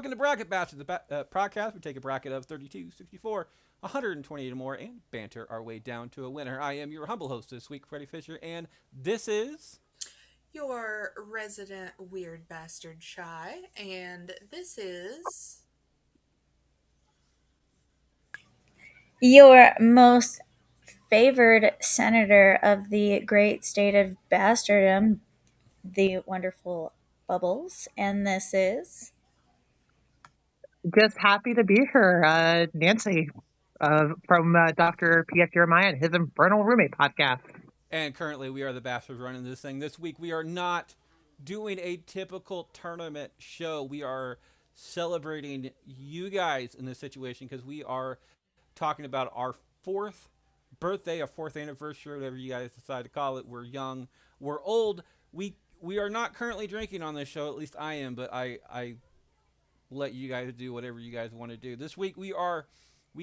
Welcome to Bracket Bash, the podcast. We take a bracket of 32, 64, 128 or more and banter our way down to a winner. I am your humble host this week, Freddie Fisher, and this is. Your resident weird bastard Shy, and this is. Your most favored senator of the great state of bastardom, the wonderful Bubbles, and this is. Just happy to be here, Nancy, from Dr. P.F. Jeremiah and his Infernal Roommate podcast. And currently, we are the bastards running this thing. This week, we are not doing a typical tournament show. We are celebrating you guys in this situation because we are talking about our fourth birthday, our fourth anniversary, whatever you guys decide to call it. We're young, we're old. We are not currently drinking on this show. At least I am, but I let you guys do whatever you guys want to do. This week we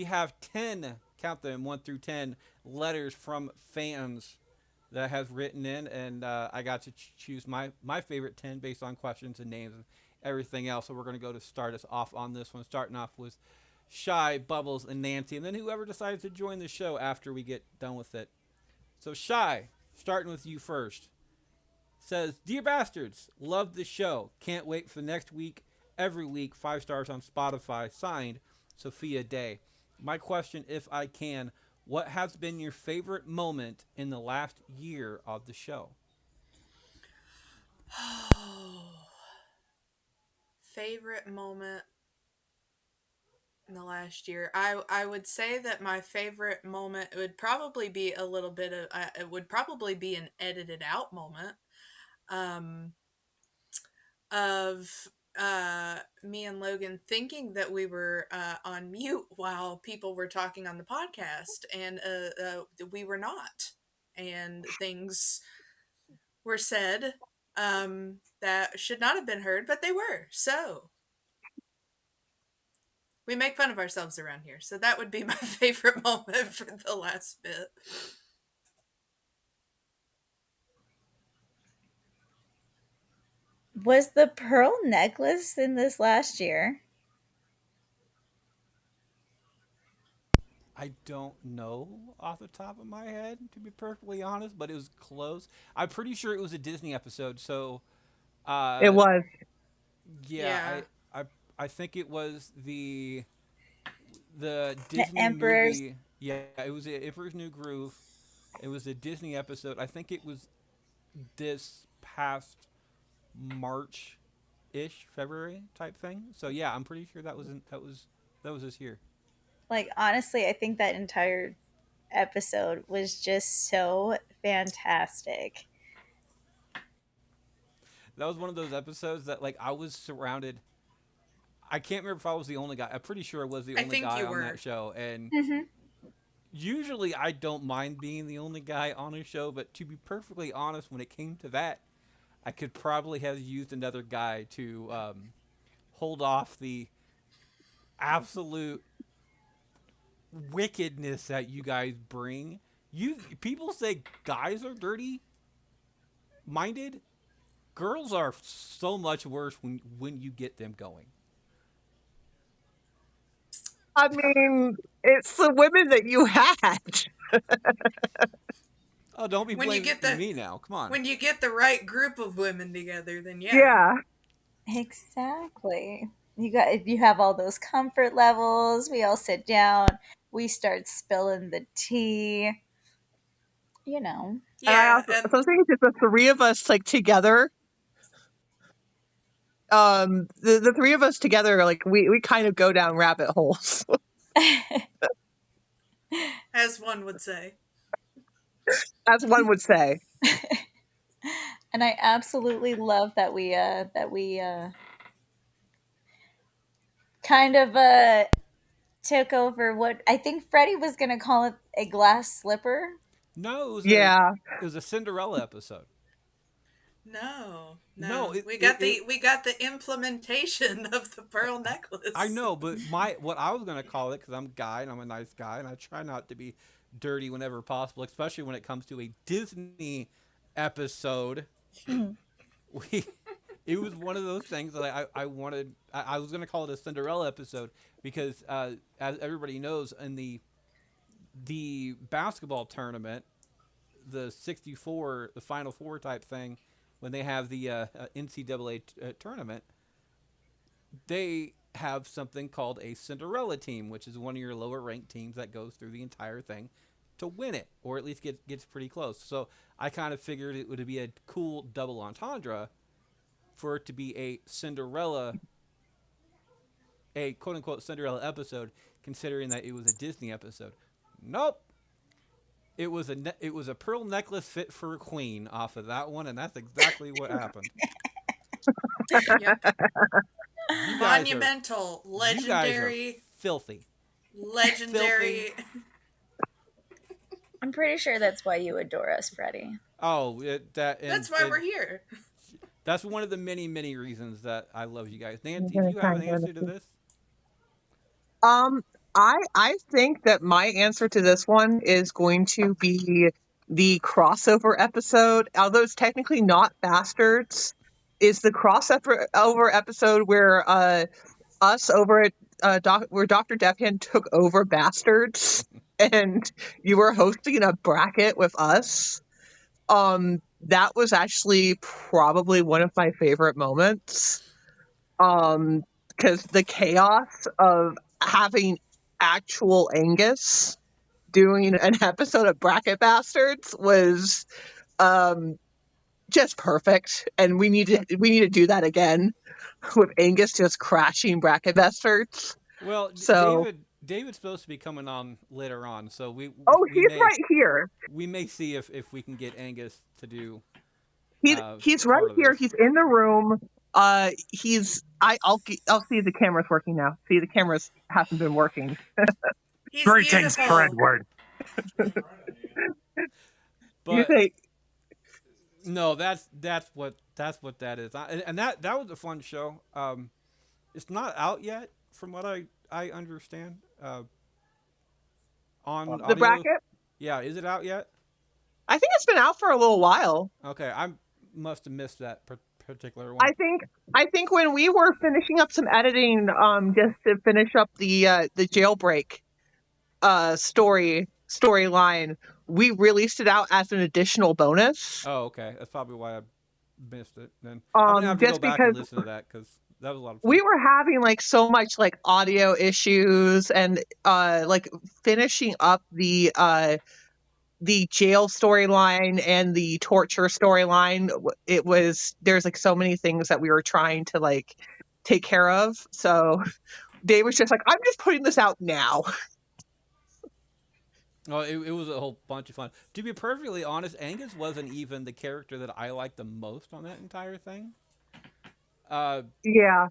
have 10, count them 1 through 10 letters from fans that has written in, and I got to choose my favorite 10 based on questions and names and everything else. So we're going to go to start us off on this one, starting off with Shy, Bubbles, and Nancy, and then whoever decides to join the show after we get done with it. So Shy, starting with you first, says, "Dear Bastards, love the show. Can't wait for the next week. Every week, 5 stars on Spotify. Signed, Sophia Day. My question, if I can, what has been your favorite moment in the last year of the show?" Favorite moment in the last year. I would say that my favorite moment would probably be a little bit of it would probably be an edited out moment um of me and Logan thinking that we were on mute while people were talking on the podcast, and we were not, and things were said that should not have been heard, but they were. So we make fun of ourselves around here. So that would be my favorite moment for the last bit. Was the pearl necklace in this last year? I don't know off the top of my head, to be perfectly honest, but it was close. I'm pretty sure it was a Disney episode, so It uh, was. yeah, Yeah. I think it was the The Disney Emperor's. movie. Yeah, it was Emperor's New Groove. It was a Disney episode. I think it was this past March ish, February type thing. So yeah, I'm pretty sure that was this year. Like, honestly, I think that entire episode was just so fantastic. That was one of those episodes that like I was surrounded. I can't remember if I was the only guy. I'm pretty sure I was the I only think guy you on that were. show, and Hmm. usually I don't mind being the only guy on a show, but to be perfectly honest, when it came to that, I could probably have used another guy to hold off the absolute wickedness that you guys bring. You people say guys are dirty minded. Girls are so much worse when you get them going. I mean, it's the women that you had. Oh, don't be When you blaming get the me now. Come on. when you get the right group of women together, then yeah. Yeah. Exactly. You have all those comfort levels. We all sit down. We start spilling the tea. You know. And I Yeah, also, and so I think it's the three of us like together. The three of us together, like we kind of go down rabbit holes, as one would say. as one would say. And I absolutely love that we kind of took over what I think Freddie was going to call it a glass slipper. No, Yeah. it was a Cinderella episode. No, No, no. We got the implementation of the pearl I necklace. know, but my what I was gonna call it because I'm a guy and I'm a nice guy and I try not to be dirty whenever possible, especially when it comes to a Disney episode. We it was one of those things that I wanted. I was going to call it a Cinderella episode because, as everybody knows, in the basketball tournament, the 64, the Final Four type thing, when they have the NCAA tournament, they have something called a Cinderella team, which is one of your lower ranked teams that goes through the entire thing to win it, or at least gets pretty close. So I kind of figured it would be a cool double entendre for it to be a Cinderella, a quote unquote Cinderella episode, considering that it was a Disney episode. Nope. It was a pearl necklace fit for a queen off of that one, and that's exactly what happened. Yep. You guys Monumental, you guys are legendary, filthy. legendary. I'm pretty sure that's why you adore us, Freddie. Oh, That's why we're here. That's one of the many reasons that I love you guys. Nancy, gonna do you have an try and answer to this? Um, I think that my answer to this one is going to be the crossover episode. Although it's technically not Bastards, is the crossover episode where us over at where Dr. Deckhand took over Bastards and you were hosting a bracket with us. That was actually probably one of my favorite moments. Because the chaos of having actual Angus doing an episode of Bracket Bastards was just perfect, and we need to do that again with Angus just crashing Bracket Bastards. Well, So, David's supposed to be coming on later on, so we he's may right here. we may see if we can get Angus to do He's right part of here. this. He's in the room. I'll see the camera's working now. See, the cameras haven't been working. He's Greetings, beautiful. Fredward. You But say, no, that's what that is, and that was a fun show. It's not out yet, from what I understand. On the audio. bracket? Yeah, is it out yet? I think it's been out for a little while. Okay, I must have missed that particular one. I think when we were finishing up some editing, just to finish up the jailbreak storyline, we released it out as an additional bonus. Oh, okay, that's probably why I missed it. Then I'm gonna have to Just go back and because listen to that because that was a lot of fun. we were having like so much like audio issues and like finishing up the jail storyline and the torture storyline. There's like so many things that we were trying to like take care of. So Dave was just like, I'm just putting this out now. Oh, it was a whole bunch of fun. To be perfectly honest, Angus wasn't even the character that I liked the most on that entire thing. Yeah.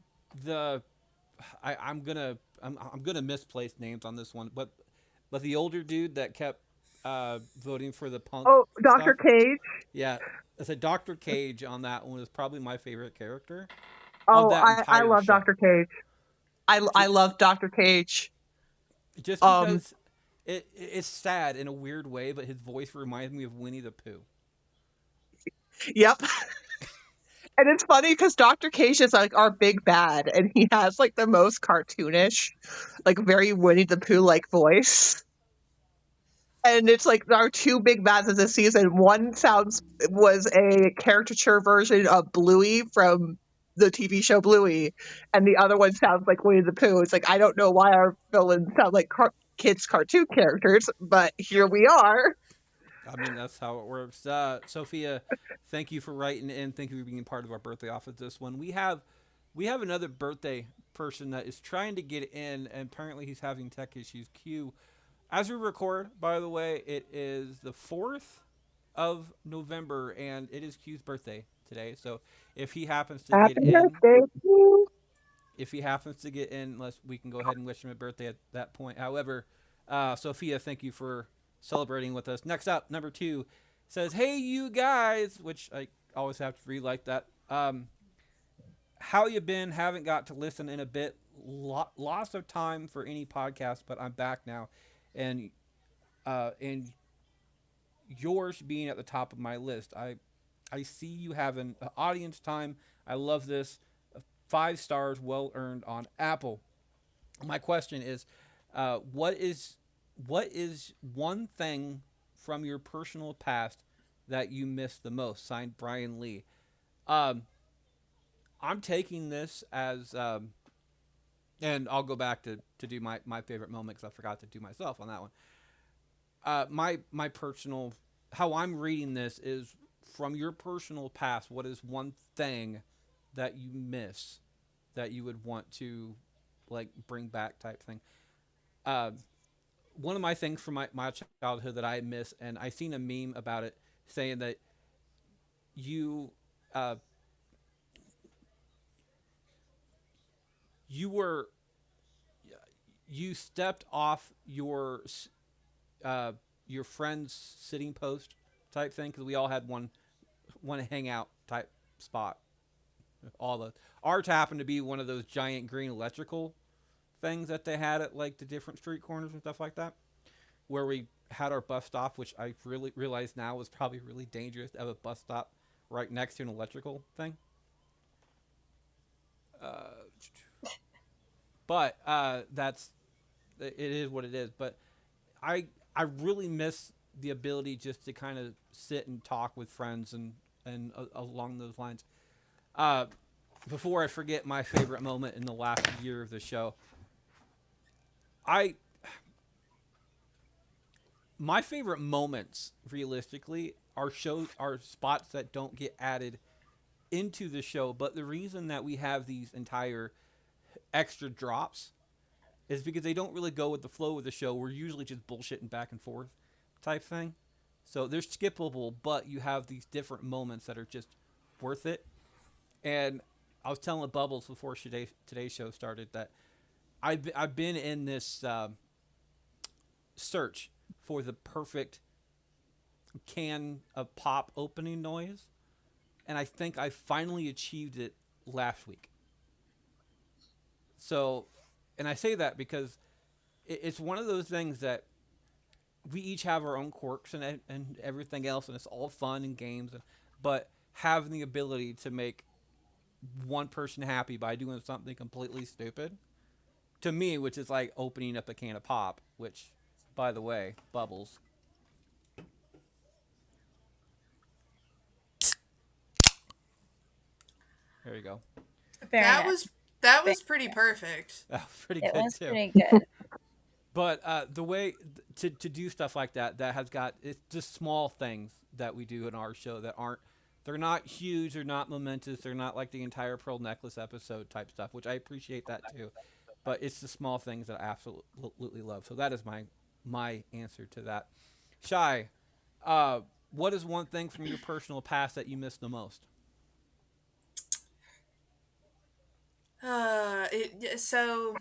I'm gonna misplace names on this one, but the older dude that kept voting for the punk. Oh, Dr. stuff, Cage. yeah, I said Dr. Cage on that one is probably my favorite character. Oh, that I entire love show. Dr. Cage. I love Dr. Cage. Just because it's sad in a weird way, but his voice reminds me of Winnie the Pooh. Yep. And it's funny because Dr. Cage is like our big bad, and he has like the most cartoonish, like very Winnie the Pooh like voice. And it's like our two big bads of this season. One was a caricature version of Bluey from the TV show Bluey, and the other one sounds like Winnie the Pooh. It's like I don't know why our villains sound like kids' cartoon characters, but here we are. I mean, that's how it works. Sophia, thank you for writing in. Thank you for being part of our birthday off of this one. We have another birthday person that is trying to get in, and apparently he's having tech issues. Q. As we record, by the way, it is the 4th of November, and it is Q's birthday today. So if he happens to Happy get in, birthday, Q. we can go ahead and wish him a birthday at that point. However, Sophia, thank you for celebrating with us. Next up, number 2 says, "Hey, you guys," which I always have to read like that. How you been? Haven't got to listen in a bit. Lots of time for any podcast, but I'm back now, and yours being at the top of my list. I I see you have an audience time. I love this. 5 stars, well earned on Apple. My question is, what is one thing from your personal past that you miss the most? Signed, Brian Lee. Um, I'm taking this as, and I'll go back to do my favorite moment because I forgot to do myself on that one. My personal, how I'm reading this is from your personal past. What is one thing that you miss that you would want to like bring back type thing? Uh, One of my things from my childhood that I miss, and I seen a meme about it saying that you uh, you were you stepped off uh, your friend's sitting post type thing because we all had one hangout type spot. All the ours happened to be one of those giant green electrical things that they had at like the different street corners and stuff like that, where we had our bus stop, which I really realize now was probably really dangerous to have a bus stop right next to an electrical thing. Uh, but that's it is what it is. But I really miss the ability just to kind of sit and talk with friends and along those lines. Uh, Before I forget my favorite moment in the last year of the show, I my favorite moments realistically are spots that don't get added into the show, but the reason that we have these entire extra drops is because they don't really go with the flow of the show. We're usually just bullshitting back and forth type thing. So they're skippable, but you have these different moments that are just worth it. And I was telling Bubbles before today's show started that I've been in this search for the perfect can of pop opening noise, and I think I finally achieved it last week. So, and I say that because it's one of those things that we each have our own quirks and everything else, and it's all fun and games, but having the ability to make one person happy by doing something completely stupid to me, which is like opening up a can of pop, which, by the way, Bubbles. There you go. Very That nice. was that Very was pretty nice. perfect. That was pretty It good was too. pretty good. But the way to do stuff like that has got it's just small things that we do in our show that aren't they're not huge, they're not momentous, they're not like the entire pearl necklace episode type stuff, which I appreciate that too. But it's the small things that I absolutely love. So that is my answer to that. Shy, uh, what is one thing from your personal past that you miss the most? So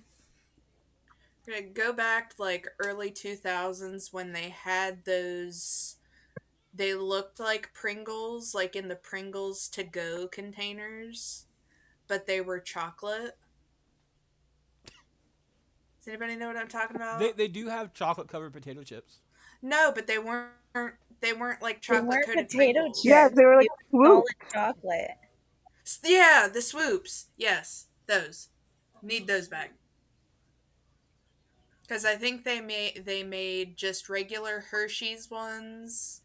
we're gonna go back to like early 2000s when they had those. They looked like Pringles, like in the Pringles to go containers, but they were chocolate. Does anybody know what I'm talking They about? they do have chocolate covered potato chips. No, but they weren't. They weren't like They chocolate weren't coated potato Pringles. Yeah, chips. they were They like were swoop. solid chocolate. Yeah, the swoops. Yes, those. Need those back. Because I think they made just regular Hershey's ones.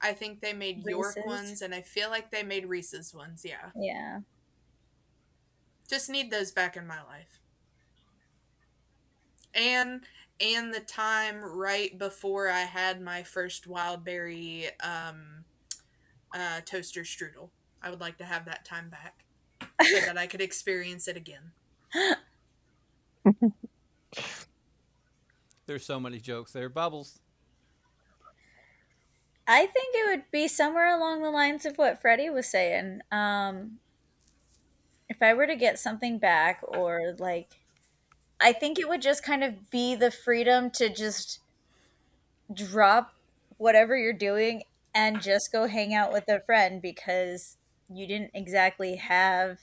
I think they made York Reese's. ones, and I feel like they made Reese's ones. Yeah, Yeah. just need those back in my life. And the time right before I had my first wild berry toaster strudel. I would like to have that time back so that I could experience it again. There's so many jokes there. Bubbles. I think it would be somewhere along the lines of what Freddie was saying. If I were to get something back, or like, I think it would just kind of be the freedom to just drop whatever you're doing and just go hang out with a friend because you didn't exactly have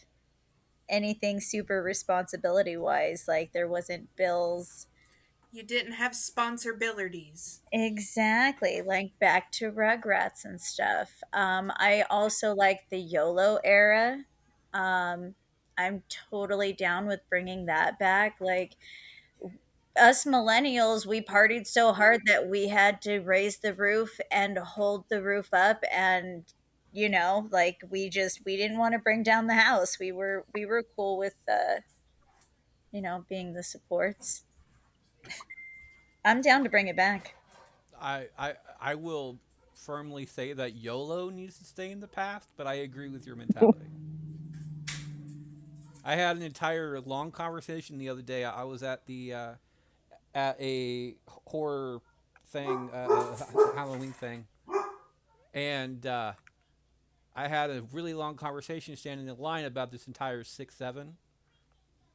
anything super responsibility wise. Like, there wasn't bills You didn't have sponsorbilities. Exactly, like back to Rugrats and stuff. I also like the YOLO era. Um, I'm totally down with bringing that back. Like us millennials, we partied so hard that we had to raise the roof and hold the roof up, and like we didn't want to bring down the house. We were cool with being the supports. I'm down to bring it back. I will firmly say that YOLO needs to stay in the past, but I agree with your mentality. I had an entire long conversation the other day. I was at the at a horror thing, Halloween thing, and I had a really long conversation standing in line about this entire 6-7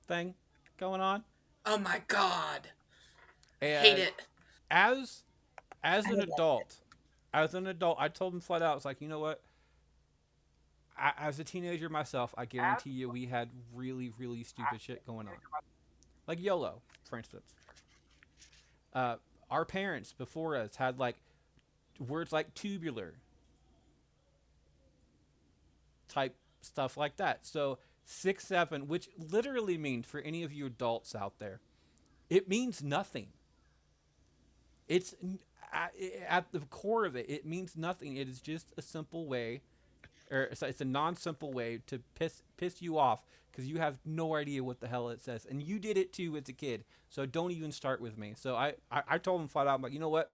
thing going on. Oh my god. Hate And it. as as I an love it. adult, as an adult, I told him flat out, it's like, you know what? As a teenager myself, I guarantee you, we had really, really stupid shit going on, like YOLO, for instance. Uh, our parents before us had like words like tubular type stuff like that. So 6-7, which literally means for any of you adults out there, it means nothing. It's at the core of it, it means nothing. It is just a simple way, or it's a non-simple way to piss you off because you have no idea what the hell it says, and you did it too as a kid. So don't even start with me. So I told him flat out, I'm like, you know what?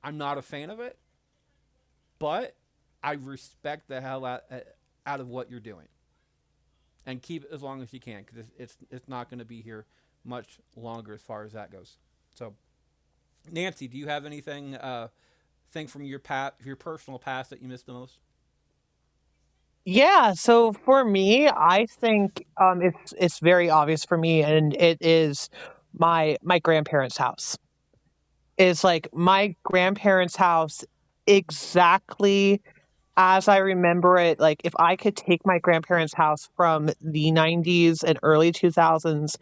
I'm not a fan of it, but I respect the hell out of what you're doing, and keep it as long as you can because it's not going to be here much longer as far as that goes. So, Nancy, do you have anything thing from your personal past that you miss the most? Yeah, so for me, I think it's very obvious for me, and it is my grandparents' house. It's like my grandparents' house exactly as I remember it. Like if I could take my grandparents' house from the 90s and early 2000s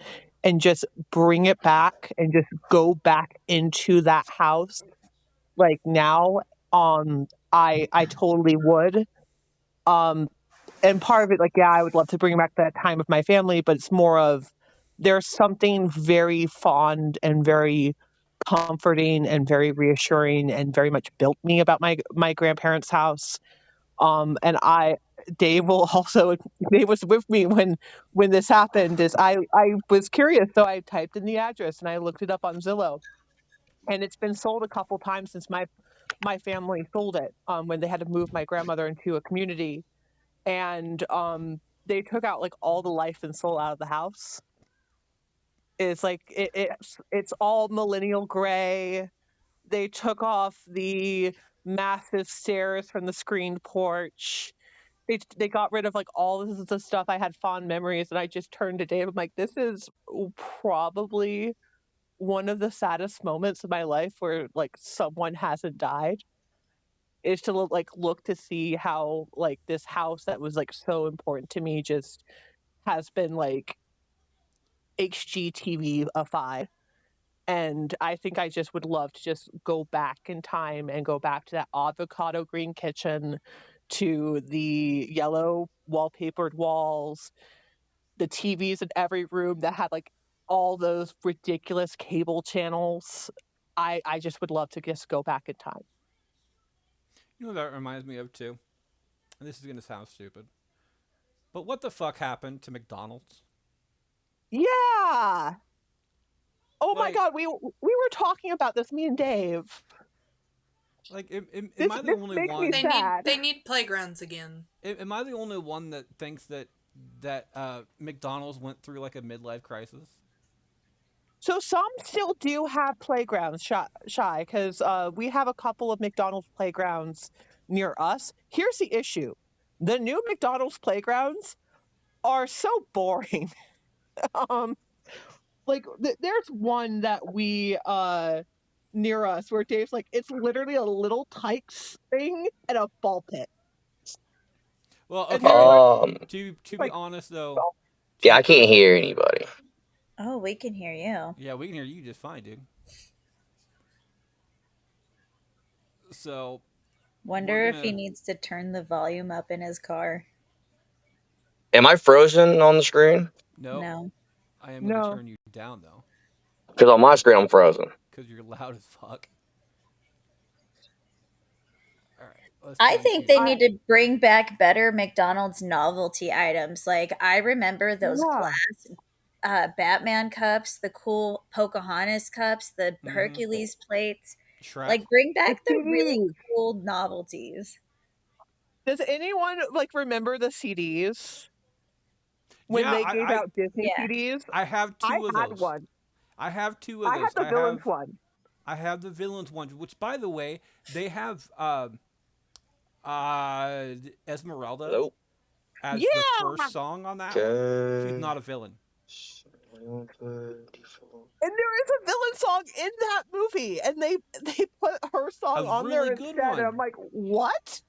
and just bring it back and just go back into that house like now, I totally would. Um and part of it, like, yeah, I would love to bring back that time with my family, but it's more of there's something very fond and very comforting and very reassuring and very much built me about my grandparents' house. And Dave will also Dave was with me when this happened. Is I was curious, so I typed in the address and I looked it up on Zillow, and it's been sold a couple times since my family sold it. When they had to move my grandmother into a community, and they took out like all the life and soul out of the house. It's like it's all millennial gray. They took off the massive stairs from the screened porch. They got rid of like all this is the stuff I had fond memories, and I just turned to Dave. I'm like, this is probably one of the saddest moments of my life where like someone hasn't died. Is to look to see how like this house that was like so important to me just has been like HGTV-ified. And I think I just would love to just go back in time and go back to that avocado green kitchen, to the yellow wallpapered walls, the TVs in every room that had like all those ridiculous cable channels. I just would love to just go back in time. You know what that reminds me of too. And this is gonna sound stupid, but what the fuck happened to McDonald's? Yeah. Oh my Like, god, we were talking about this, me and Dave. am I the This only makes me They one? need sad. they need playgrounds again. Am I the only one that thinks that McDonald's went through like a midlife crisis? So some still do have playgrounds, shy, because we have a couple of McDonald's playgrounds near us. Here's the issue: the new McDonald's playgrounds are so boring. um, like there's one that we near us where Dave's like, it's literally a little Tykes thing and a ball pit, Well, and okay. you're like, Um, To be like honest though, yeah, to I for can't hear anybody. Oh, we can hear you. Yeah, we can hear you just fine, dude. So we're Wonder if he gonna. needs to turn the volume up in his car. Am I frozen on the screen? Nope. No. I am gonna No. turn you down though, Because on my screen I'm frozen. because you're loud as fuck. All right. Let's I turn think to they you. need to bring back better McDonald's novelty items. Like, I remember those Yeah. glass Batman cups, the cool Pocahontas cups, the Mhm. Hercules plates. Shrek. Like, bring back The the really CDs. cool novelties. Does anyone like remember the CDs when Yeah, they gave out Disney Yeah. CDs? I have I two of had those. one. I have two of I had those. the villains one. I have the villains one, which by the way, they have Esmeralda Hello? as Yeah. the first song on that one. She's Okay. not a villain. And there is a villain song in that movie, and they put her song A on really there good instead. And I'm one. like, what?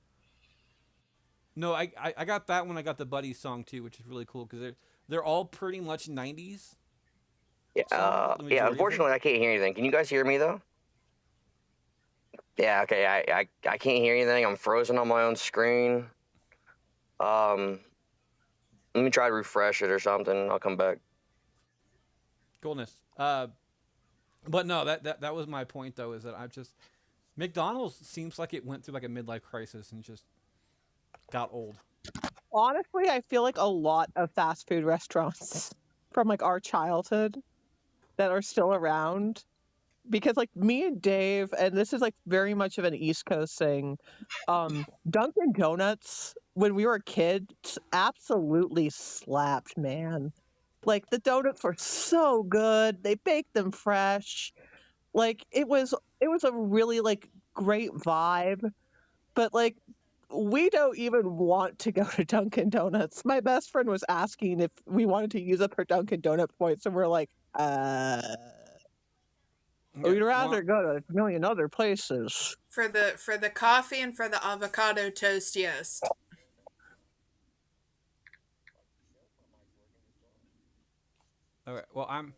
No, I got that one. I got the Buddy song too, which is really cool because they're all pretty much '90s songs. The majority of them. Unfortunately, I can't hear anything. Can you guys hear me though? Yeah. Okay. I can't hear anything. I'm frozen on my own screen. Let me try to refresh it or something. I'll come back. Coolness. But no, that was my point though. Is that I just McDonald's seems like it went through like a midlife crisis and just got old. Honestly, I feel like a lot of fast food restaurants from like our childhood that are still around, because like me and Dave, and this is like very much of an East Coast thing, Dunkin' Donuts when we were kids absolutely slapped, man. Like the donuts were so good. They baked them fresh. Like it was a really like great vibe. But like we don't even want to go to Dunkin' Donuts. My best friend was asking if we wanted to use up her Dunkin' Donut points, and we're like, Okay, we'd rather well, go to a million other places. For the coffee and for the avocado toast, yes. okay, well, I'm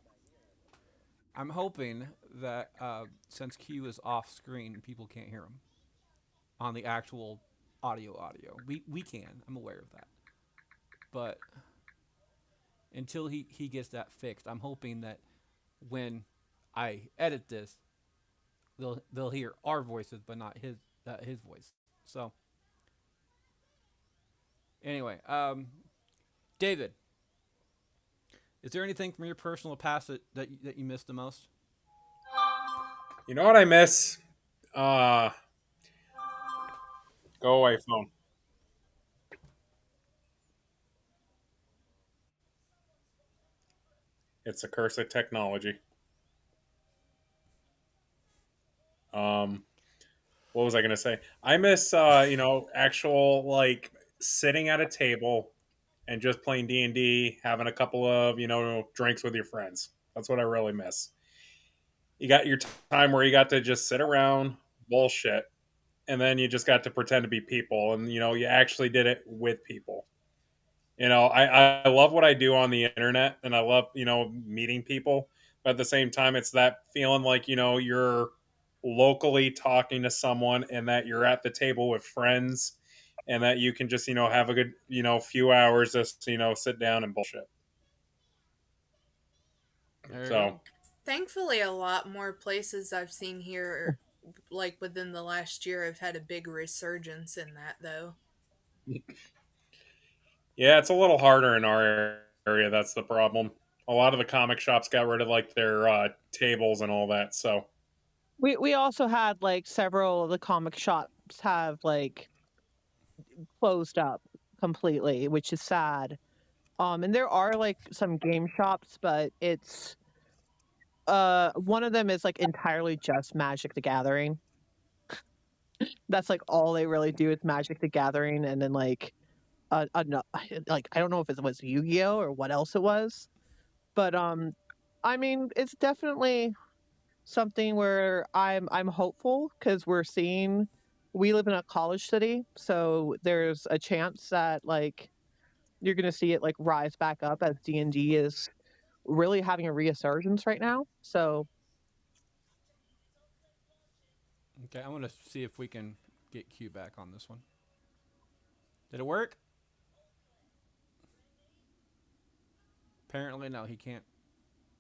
hoping that since Q is off screen, people can't hear him on the actual audio. We can. I'm aware of that. But until he gets that fixed, I'm hoping that when I edit this, they'll hear our voices, but not his voice. So anyway, David, is there anything from your personal past that you missed the most? You know what I miss? Uh, Go away, phone. It's a curse of technology. Um, what was I gonna say? I miss, actual like sitting at a table and just playing D&D, having a couple of drinks with your friends. That's what I really miss. You got your time where you got to just sit around, bullshit, and then you just got to pretend to be people, and you actually did it with people. I love what I do on the internet, and I love meeting people, but at the same time it's that feeling like you're locally talking to someone, and that you're at the table with friends, and that you can just have a good few hours just sit down and bullshit. There you So go. Thankfully, a lot more places I've seen here, like within the last year, have had a big resurgence in that, though. yeah, it's a little harder in our area. That's the problem. A lot of the comic shops got rid of like their tables and all that. So We also had like several of the comic shops have like closed up completely, which is sad. And there are like some game shops, but it's one of them is like entirely just Magic the Gathering. That's like all they really do is Magic the Gathering, and then like like I don't know if it was Yu-Gi-Oh or what else it was, but I mean it's definitely something where I'm hopeful, because we live in a college city, so there's a chance that like you're gonna see it like rise back up as D&D is really having a resurgence right now. So Okay, I'm gonna see if we can get Q back on this one. Did it work? Apparently, no. He can't.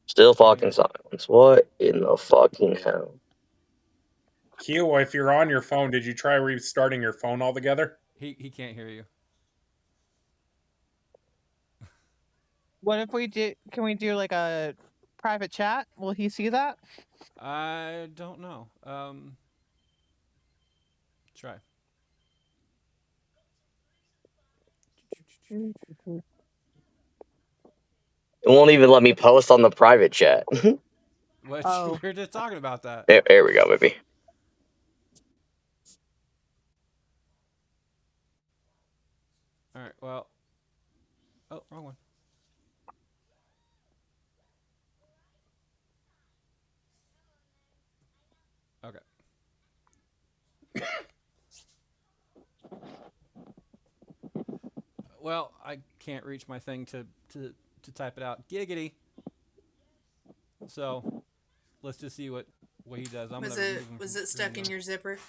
Still fucking silence. What in the fucking hell? Q, if you're on your phone, did you try restarting your phone altogether? He can't hear you. what if we do? Can we do like a private chat? Will he see that? I don't know. Try. It won't even let me post on the private chat. What? Oh. We were just talking about that. There we go, baby. All right. Well. Oh, wrong one. Okay. Well, I can't reach my thing to type it out. Giggity. So, let's just see what he does. I'm Was gonna it remove him was from it stuck screen, in though. your zipper?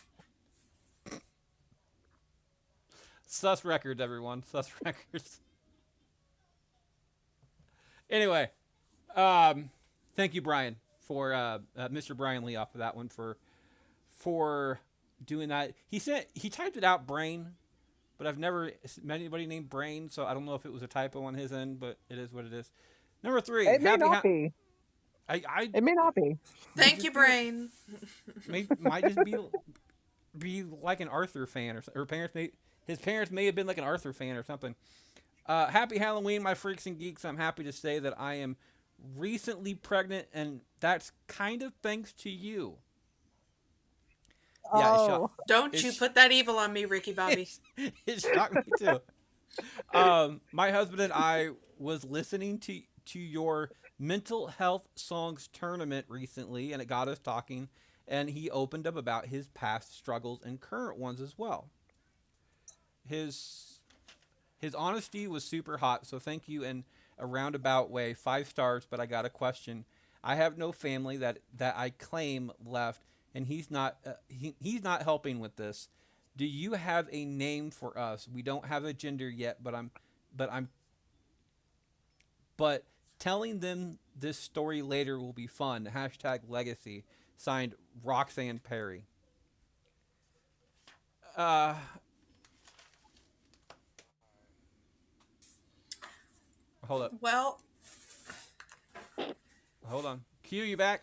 Sus records, everyone. Sus records. Anyway, thank you, Brian, for Mr. Brian Lee off of that one for doing that. He typed it out, brain, but I've never met anybody named Brain, so I don't know if it was a typo on his end, but it is what it is. Number 3. It may not be. It may not be. Thank you, Brain. Might just be like an Arthur fan, or his parents may have been like an Arthur fan or something. Happy Halloween, my freaks and geeks. I'm happy to say that I am recently pregnant, and that's kind of thanks to you. Yeah, Oh. Don't you put that evil on me, Ricky Bobby. It shocked me too. My husband and I was listening to your mental health songs tournament recently, and it got us talking, and he opened up about his past struggles and current ones as well. His honesty was super hot, so thank you in a roundabout way. 5 stars, but I got a question. I have no family that I claim left, and he's not helping with this. Do you have a name for us? We don't have a gender yet, but telling them this story later will be fun. #legacy. Signed, Roxanne Perry. Hold up. Well, Hold on. Q, you back?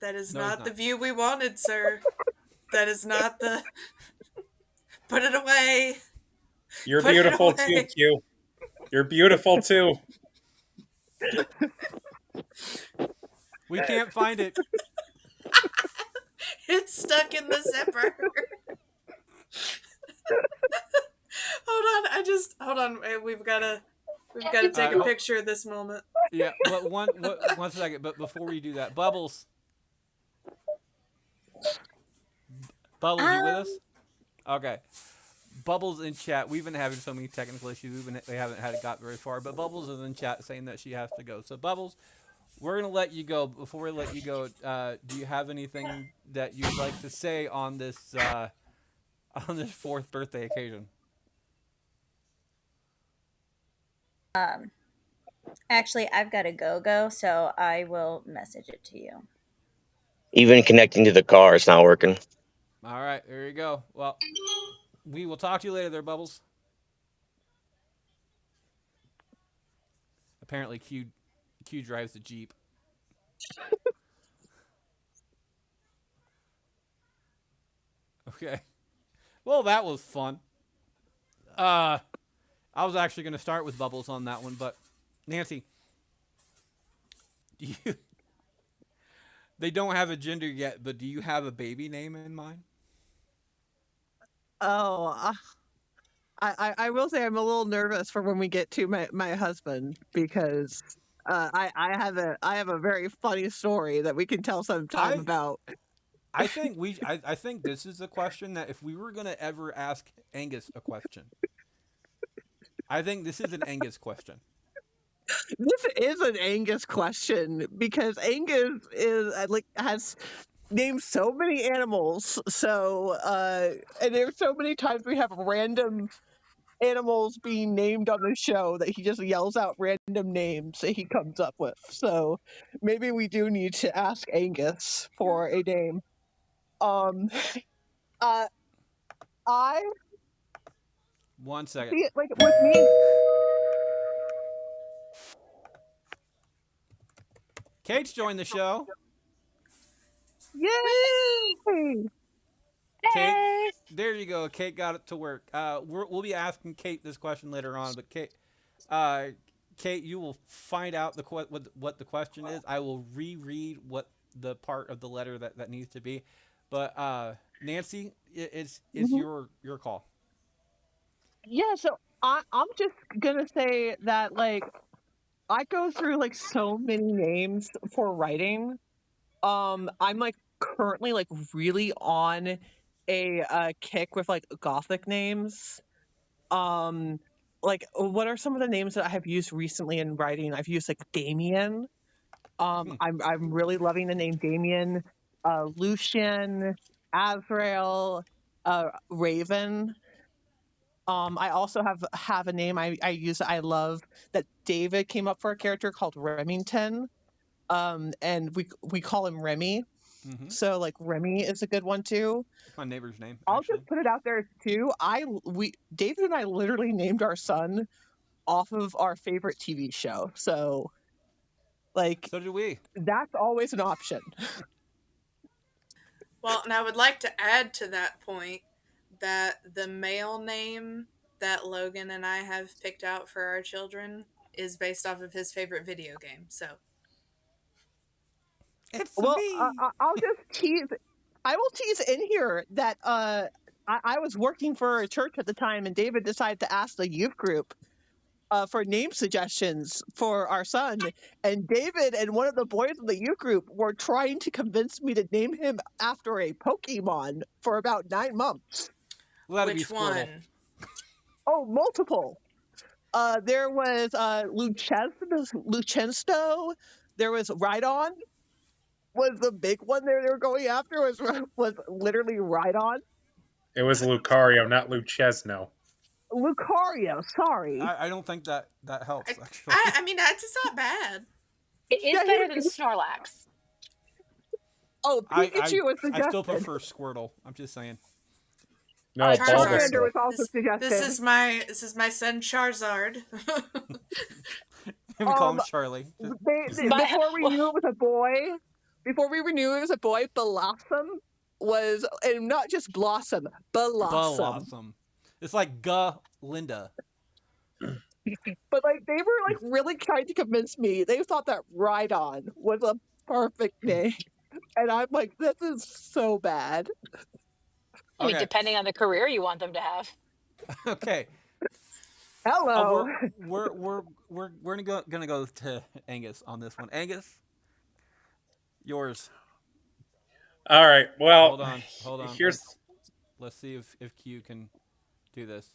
that is No, he's not the not. view we wanted, sir. That is not the. Put it away. You're Put it beautiful away. too, Q. You're beautiful too. We can't find it. It's stuck in the zipper. Hold on. We've got to take a picture of this moment. Yeah, but one second. But before we do that, Bubbles, you with us? Okay. Bubbles in chat. We've been having so many technical issues. We haven't had it got very far. But Bubbles is in chat saying that she has to go. So Bubbles, we're gonna let you go. Before we let you go, do you have anything that you'd like to say on this 4th birthday occasion? Actually, I've got to go, so I will message it to you. Even connecting to the car, it's not working. All right, there you go. Well, we will talk to you later there, Bubbles. Apparently, Q drives the Jeep. Okay. Well, that was fun. I was actually going to start with Bubbles on that one, but Nancy, they don't have a gender yet, but do you have a baby name in mind? Oh, I will say I'm a little nervous for when we get to my husband, because I have a very funny story that we can tell sometime about. I think I think this is a question that if we were going to ever ask Angus a question, I think this is an Angus question. This is an Angus question because Angus is has named so many animals. So and there's so many times we have random animals being named on the show that he just yells out random names that he comes up with. So maybe we do need to ask Angus for a name. Um uh I 1 second. see it like with me. Kate's joined the show. Yay! Kate, there you go. Kate got it to work. We'll be asking Kate this question later on, but Kate, you will find out what the question is. I will reread what the part of the letter that needs to be. But Nancy, it's Mhm. your call. Yeah, so I'm just gonna say that like I go through like so many names for writing. I'm like currently like really on a kick with like gothic names. Um, like what are some of the names that I have used recently in writing? I've used like Damien. I'm really loving the name Damien. Lucian, Azrael, Raven. I also have a name I use I love that David came up for a character called Remington. And we call him Remy. Mm-hmm. So like Remy is a good one too. My neighbor's name, I'll actually. just put it out there too. David and I literally named our son off of our favorite TV show. So like So did we. that's always an option. Well, and I would like to add to that point that the male name that Logan and I have picked out for our children is based off of his favorite video game. So, It's Well, me. I'll just tease. I will tease in here that I was working for a church at the time, and David decided to ask the youth group for name suggestions for our son. And David and one of the boys in the youth group were trying to convince me to name him after a Pokemon for about 9 months. Let it be which Squirtle. one? Oh, multiple. There was Lucensto. There was Rhydon. Was the big one they were going after was literally Rhydon. It was Lucario, not Luchesno. Lucario, sorry. I don't think that helps, actually. I mean, that's it's not bad. It is Yeah, better than Snorlax. Oh, Pikachu was I still suggested. prefer Squirtle. I'm just saying. No, Charizard. Charmander was Bulbasaur. also suggested. This is my son Charizard. We call him Um, Charlie. Before we knew it was a boy, Blossom was, and not just Blossom, Blossom. Blossom. It's like Linda. But like they were like really trying to convince me. They thought that Rhydon was a perfect name, and I'm like, this is so bad. I mean, Okay. depending on the career you want them to have. Okay. Hello. We're gonna go to Angus on this one. Angus, yours. All right. Well, Hold on. Here's Let's see if Q can do this.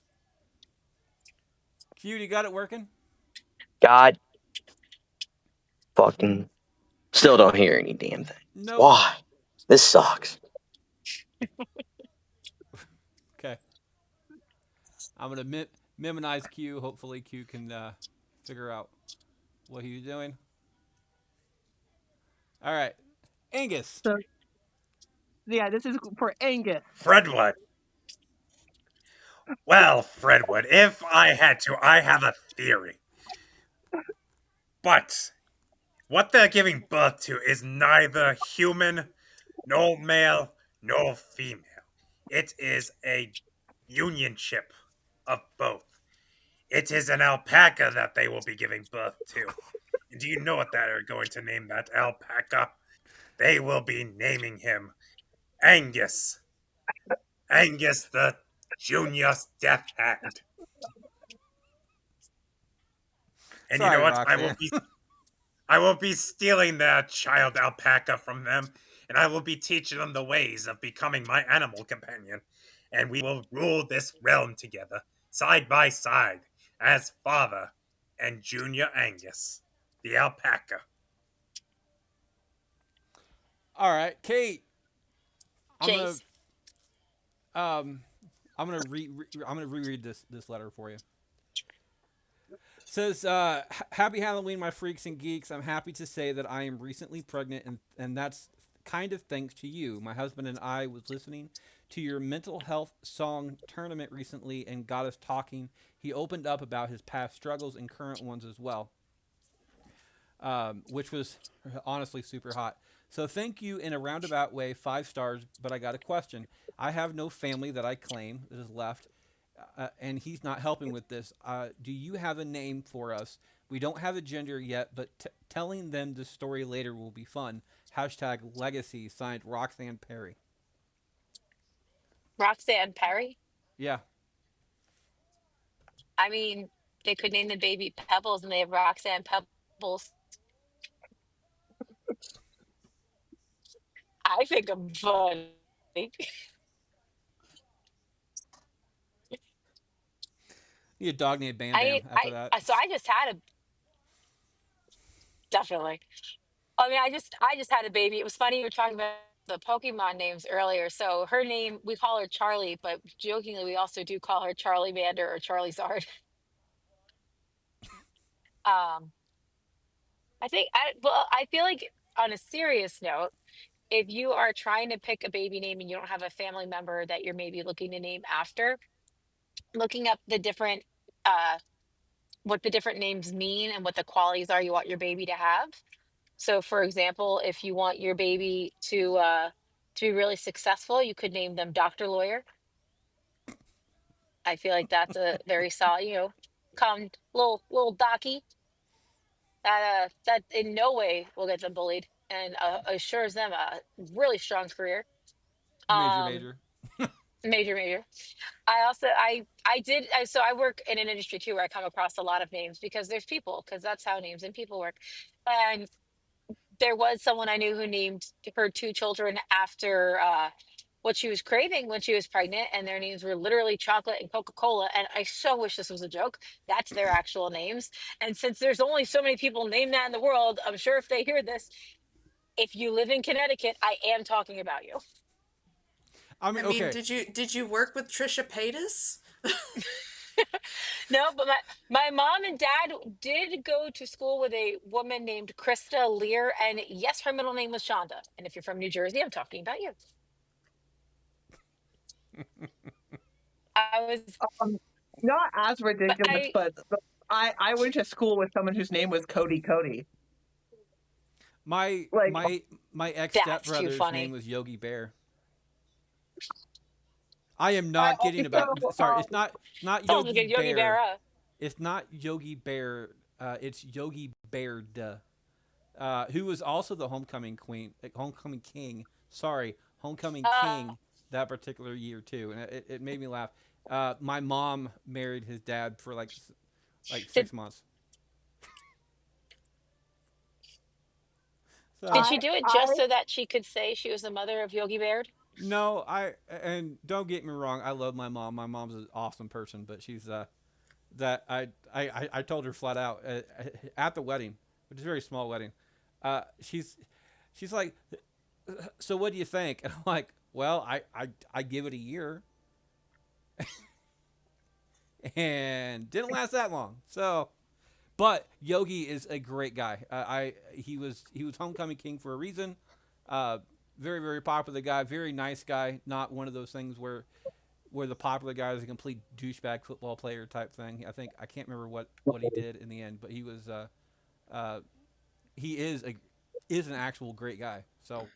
Q, you got it working? God. Fucking. Still don't hear any damn thing. No. Why? This sucks. Okay. I'm gonna minimize Q. Hopefully, Q can figure out what he's doing. All right, Angus. So, yeah, this is for Angus. Fredwood. Well, Fredwood, if I had to, I have a theory. But what they're giving birth to is neither human, nor male, nor female. It is a unionship of both. It is an alpaca that they will be giving birth to. And do you know what they're going to name that alpaca? They will be naming him Angus. Angus the Junior's Death Hand. And Sorry, you know what? Roxanne. I will be stealing their child alpaca from them, and I will be teaching them the ways of becoming my animal companion. And we will rule this realm together, side by side, as father, and Junior Angus, the alpaca. All right, Kate. I'm gonna Jace. um, I'm gonna reread this letter for you. It says, "Happy Halloween, my freaks and geeks. I'm happy to say that I am recently pregnant, and that's kind of thanks to you. My husband and I was listening to your mental health song tournament recently and got us talking. He opened up about his past struggles and current ones as well, which was honestly super hot. So thank you in a roundabout way, 5 stars. But I got a question. I have no family that I claim that is left, and he's not helping with this. Do you have a name for us? We don't have a gender yet, but telling them the story later will be fun. Hashtag legacy, signed Roxanne Perry." Roxanne Perry. Yeah. I mean, they could name the baby Pebbles, and they have Roxanne Pebbles. I think I'm funny. Need a dog named Bam Bam after that. So I just had a definitely. I mean, I just had a baby. It was funny you were talking about the Pokemon names earlier. So her name, we call her Charlie, but jokingly we also do call her Charlie Mander or Charlie Zard. Um, I feel like on a serious note, if you are trying to pick a baby name and you don't have a family member that you're maybe looking to name after, looking up the different uh what the different names mean and what the qualities are you want your baby to have. So for example, if you want your baby to be really successful, you could name them Dr. Lawyer. I feel like that's a very solid, come little Docky that in no way will get them bullied and assures them a really strong career. Major, Um, major. major. I also so I work in an industry too where I come across a lot of names because there's people because that's how names and people work. And there was someone I knew who named her 2 children after what she was craving when she was pregnant, and their names were literally chocolate and Coca-Cola. And I so wish this was a joke. That's their actual names. And since there's only so many people named that in the world, I'm sure if they hear this, if you live in Connecticut, I am talking about you. I mean, I mean, okay. did you work with Trisha Paytas? No, but my mom and dad did go to school with a woman named Krista Lear, and yes, her middle name was Shonda. And if you're from New Jersey, I'm talking about you. I was, Not as but ridiculous, but I went to school with someone whose name was Cody Cody. My Like, my ex That's too stepbrother's funny. name was Yogi Bear. I am not kidding about. also, Sorry, it's not sounds Yogi like a Yogi Bear. Berra. It's not Yogi Bear. It's Yogi Baird, who was also the homecoming king. Sorry, homecoming king that particular year too, and it made me laugh. My mom married his dad for like Did 6 months. did So she do it I just so that she could say she was the mother of Yogi Baird? no, and don't get me wrong, I love my mom. My mom's an awesome person, but she's that I told her flat out at the wedding, which is a very small wedding. She's like, so what do you think? And I'm like, well, I give it a year, and didn't last that long. So, but Yogi is a great guy. He was homecoming king for a reason. Very very popular guy, very nice guy. Not one of those things where the popular guy is a complete douchebag football player type thing. I can't remember what he did in the end, but he was he is an actual great guy. So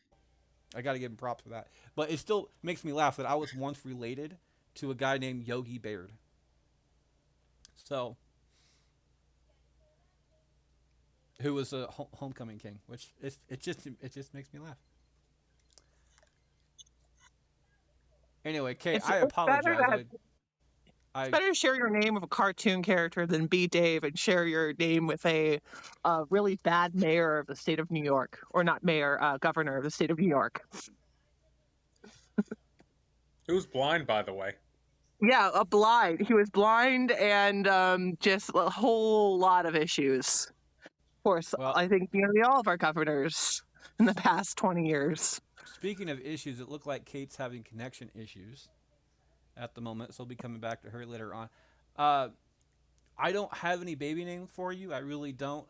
I got to give him props for that. But it still makes me laugh that I was once related to a guy named Yogi Baird. So who was a homecoming king, which it just makes me laugh. Anyway, Kate, it's, I it's better apologize. to I it's better to share your name with a cartoon character than be Dave and share your name with a really bad mayor of the state of New York, or not mayor, governor of the state of New York. Who's blind, by the way? Yeah, a blind. He was blind and just a whole lot of issues. Of course, Well, I think nearly all of our governors in the past 20 years. speaking of issues, it looked like Kate's having connection issues at the moment, so I'll be coming back to her later on. Uh, I don't have any baby names for you. I really don't.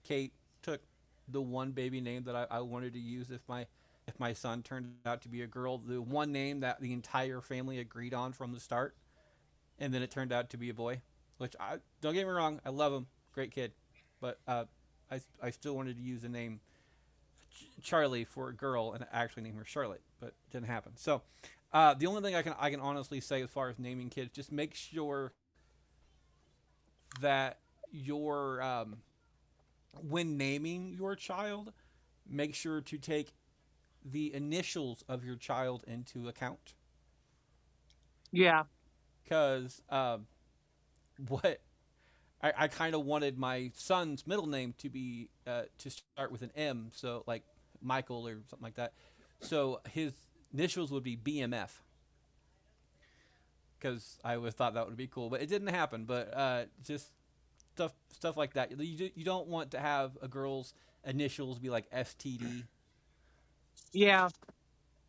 Kate took the one baby name that I wanted to use if my son turned out to be a girl. The one name that the entire family agreed on from the start, and then it turned out to be a boy. Which I don't get me wrong, I love him, great kid, but I still wanted to use the name Charlie for a girl and actually name her Charlotte, but it didn't happen. So the only thing I can honestly say as far as naming kids, just make sure that your when naming your child, make sure to take the initials of your child into account. Yeah. Because what I kind of wanted my son's middle name to be to start with an M, so like Michael or something like that. So his initials would be BMF. Because I always thought that would be cool, but it didn't happen. But just stuff like that. You don't want to have a girl's initials be like STD Yeah.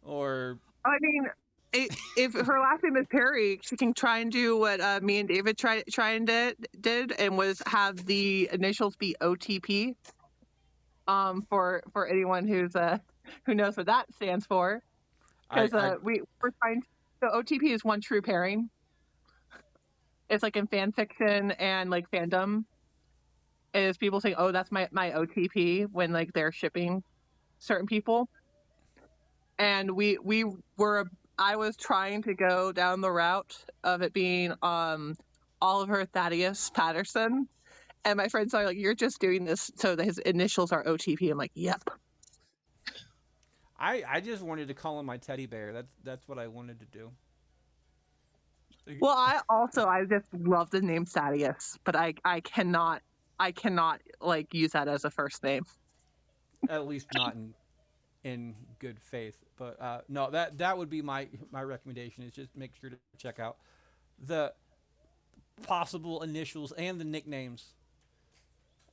or I mean, if her last name is Perry, she can try and do what me and David did and was have the initials be OTP. For anyone who knows what that stands for, because we're trying. So OTP is one true pairing. It's like in fan fiction and like fandom, is people saying, "Oh, that's my OTP" when like they're shipping certain people. And we were I was trying to go down the route of it being Oliver Thaddeus Patterson, and my friends are like, "You're just doing this so that his initials are OTP." I'm like, "Yep." I just wanted to call him my teddy bear. That's what I wanted to do. Well, I just love the name Thaddeus, but I cannot like use that as a first name. At least not in good faith. But no, that would be my recommendation. Is just make sure to check out the possible initials and the nicknames.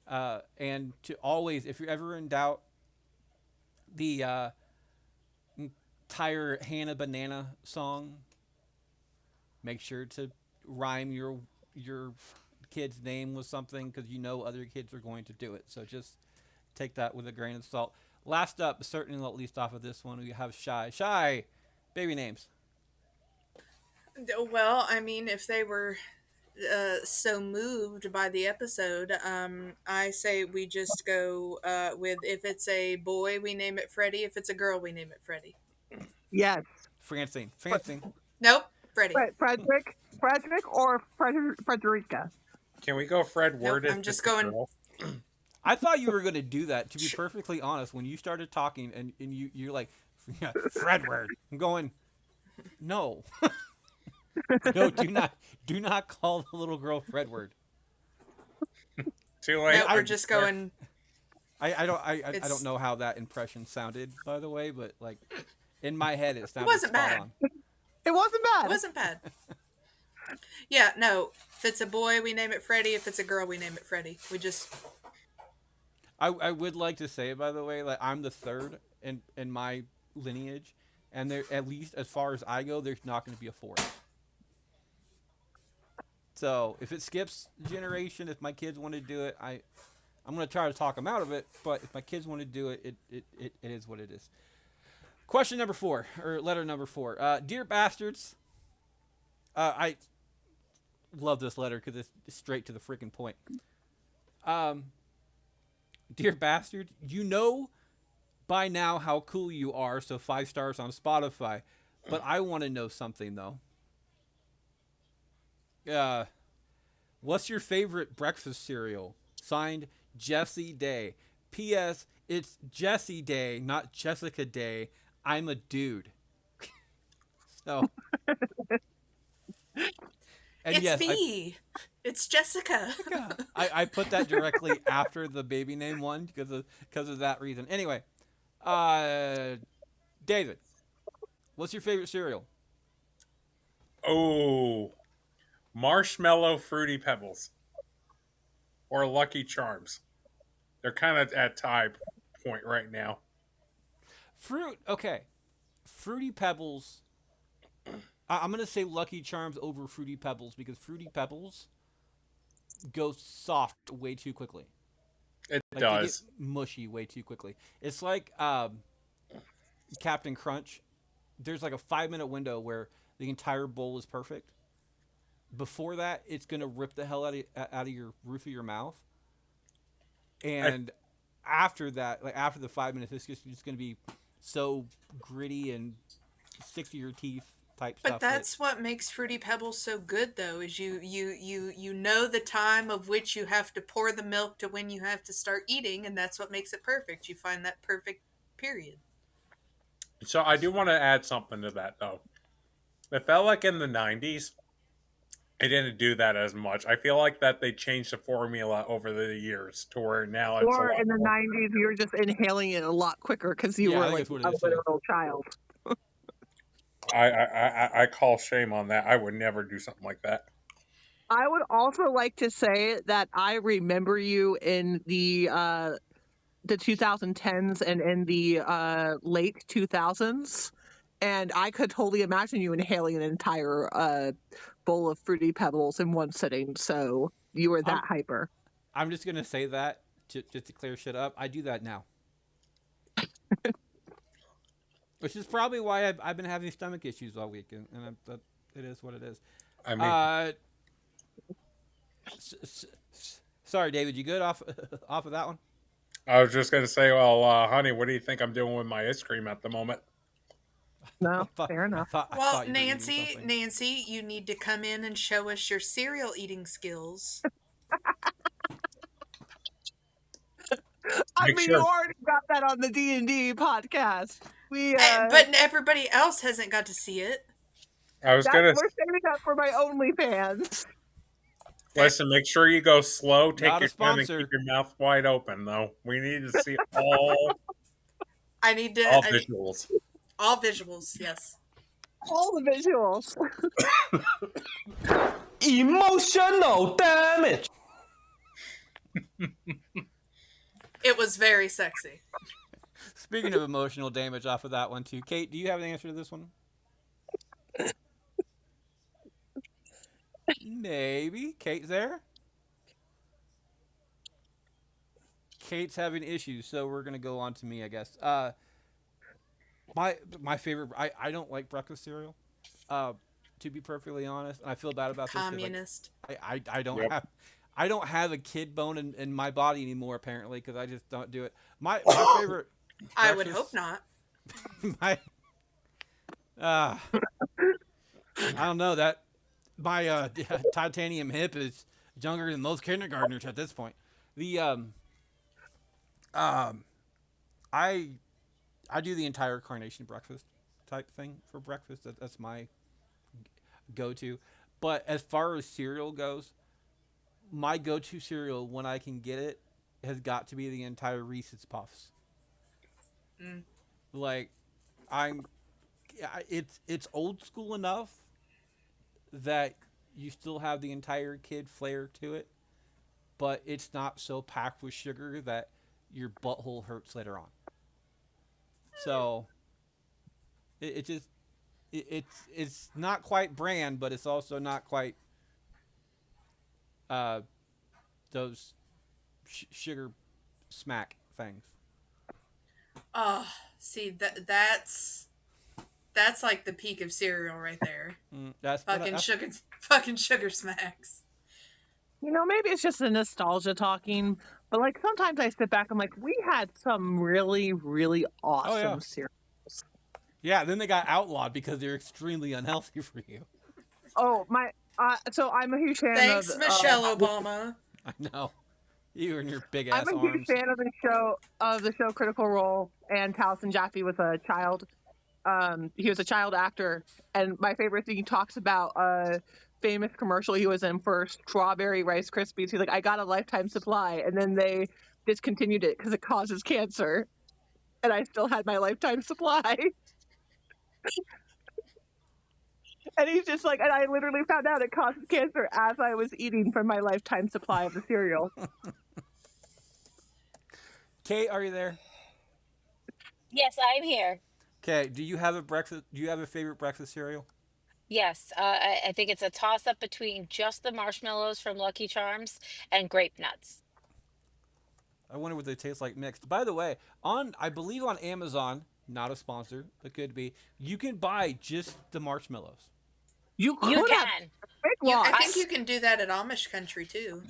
And to always, if you're ever in doubt, the entire Hannah Banana song. Make sure to rhyme your kid's name with something because you know other kids are going to do it. So just take that with a grain of salt. Last up, certainly not least off of this one, we have Shy. Shy, baby names. Well, I mean, if they were so moved by the episode, I say we just go with if it's a boy, we name it Freddie. If it's a girl, we name it Freddie. Yes, Francine. Francine. Nope, Freddie. Frederick or Frederica. Can we go Fred Nope, Word? I'm just going. I thought you were going to do that, to be perfectly honest. When you started talking and you're like, yeah, Fredward. I'm going, no. No, do not call the little girl Fredward. Too late. Nope, we're just going. I don't know how that impression sounded, by the way, but like in my head it sounded wasn't spot bad. on. It wasn't bad. It wasn't bad. Yeah, no. If it's a boy, we name it Freddie. If it's a girl, we name it Freddie. We just. I would like to say, by the way, like I'm the third in my lineage, and there, at least as far as I go, there's not going to be a fourth. So if it skips generation, if my kids want to do it, I'm going to try to talk them out of it. But if my kids want to do it, it is what it is. Question number 4, or letter number 4. Dear bastards, I love this letter because it's straight to the freaking point. Dear bastards, you know by now how cool you are, so 5 stars on Spotify. But I want to know something, though. What's your favorite breakfast cereal? Signed, Jesse Day. P.S. It's Jesse Day, not Jessica Day. I'm a dude. So. And It's yes, me. It's Jessica. I put that directly after the baby name one because of that reason. Anyway, David, what's your favorite cereal? Oh, marshmallow fruity pebbles or Lucky Charms. They're kind of at tie point right now. Fruit. Okay. Fruity Pebbles. I'm gonna say Lucky Charms over Fruity Pebbles because Fruity Pebbles go soft way too quickly. It Like they get does. mushy way too quickly. It's like Captain Crunch. There's like a 5 minute window where the entire bowl is perfect. Before that, it's gonna rip the hell out of your roof of your mouth. I, And after that, like after the 5 minutes, it's just gonna be so gritty and stick to your teeth type But stuff. That that's what makes Fruity Pebbles so good, though, is you know the time of which you have to pour the milk to when you have to start eating, and that's what makes it perfect. You find that perfect period. so I do want to add something to that though. It felt like in the '90s, they didn't do that as much. I feel like that they changed the formula over the years to where now it's a Or lot in the more. 90s, you were just inhaling it a lot quicker because you yeah, I were think like that's what a it is too. literal child. I call shame on that. I would never do something like that. I would also like to say that I remember you in the 2010s and in the late 2000s, and I could totally imagine you inhaling an entire bowl of Fruity Pebbles in one sitting. So you were I'm that hyper. I'm just gonna say that just to clear shit up. I do that now, which is probably why I've been having stomach issues all week, and that it is what it is. I mean, Uh, sorry, David, you good off off of that one? I was just gonna say, well, honey, what do you think I'm doing with my ice cream at the moment? No, fair enough. I Well, thought you were eating something. Nancy, you need to come in and show us your cereal eating skills. I Make mean, you sure. already got that on the D&D podcast. We But everybody else hasn't got to see it. I was that gonna we're saving that for my OnlyFans. listen. Make sure you go slow. Take Not a your time and sponsor. keep your mouth wide open, though. We need to see all I need to all visuals. all visuals. Yes. All the visuals. Emotional damage. It was very sexy. Speaking of emotional damage off of that one too, Kate, do you have an answer to this one? Maybe Kate's there. Kate's having issues, so we're gonna go on to me, I guess. My favorite. I don't like breakfast cereal. To be perfectly honest, and I feel bad about this. Communist. I don't Yep. have. I don't have a kid bone in my body anymore, apparently, because I just don't do it. My favorite. I would breakfast- hope not. my I don't know that my titanium hip is younger than most kindergartners at this point. The I do the entire carnation breakfast type thing for breakfast. That's my go-to. But as far as cereal goes, my go-to cereal when I can get it has got to be the entire Reese's Puffs. Mm. Like it's old school enough that you still have the entire kid flair to it, but it's not so packed with sugar that your butthole hurts later on. So it just it's not quite brand, but it's also not quite those sugar smack things. Oh, see that's like the peak of cereal right there. That's Fucking sugar smacks. You know, maybe it's just a nostalgia talking, but like sometimes I sit back, I'm like, we had some really, really awesome cereal. Yeah, then they got outlawed because they're extremely unhealthy for you. Oh my! So I'm a huge fan Thanks, of Michelle Obama. I know. You and your big ass I'm a huge arms. fan of the show Critical Role, and Taliesin Jaffe was a child. He was a child actor, and my favorite thing, he talks about a famous commercial he was in for Strawberry Rice Krispies. He's like, I got a lifetime supply, and then they discontinued it because it causes cancer, and I still had my lifetime supply. And he's just like, and I literally found out it causes cancer as I was eating from my lifetime supply of the cereal. Kate, are you there? Yes, I'm here. Okay. Do you have a breakfast? Do you have a favorite breakfast cereal? Yes, I think it's a toss up between just the marshmallows from Lucky Charms and grape nuts. I wonder what they taste like mixed. By the way, I believe on Amazon, not a sponsor, but could be, you can buy just the marshmallows. You You could have can. big I lots. think you can do that in Amish country too.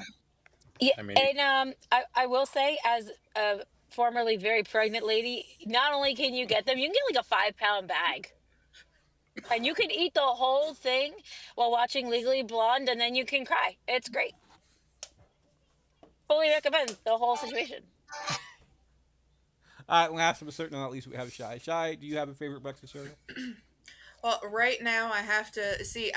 Yeah, I mean, and I will say, as a formerly very pregnant lady, not only can you get them, you can get like a 5 pound bag. And you can eat the whole thing while watching Legally Blonde, and then you can cry. It's great. Fully recommend the whole situation. All right, we'll ask them a certain amount. At least we have Shy. Shy, do you have a favorite breakfast cereal? Well, right now I have to see.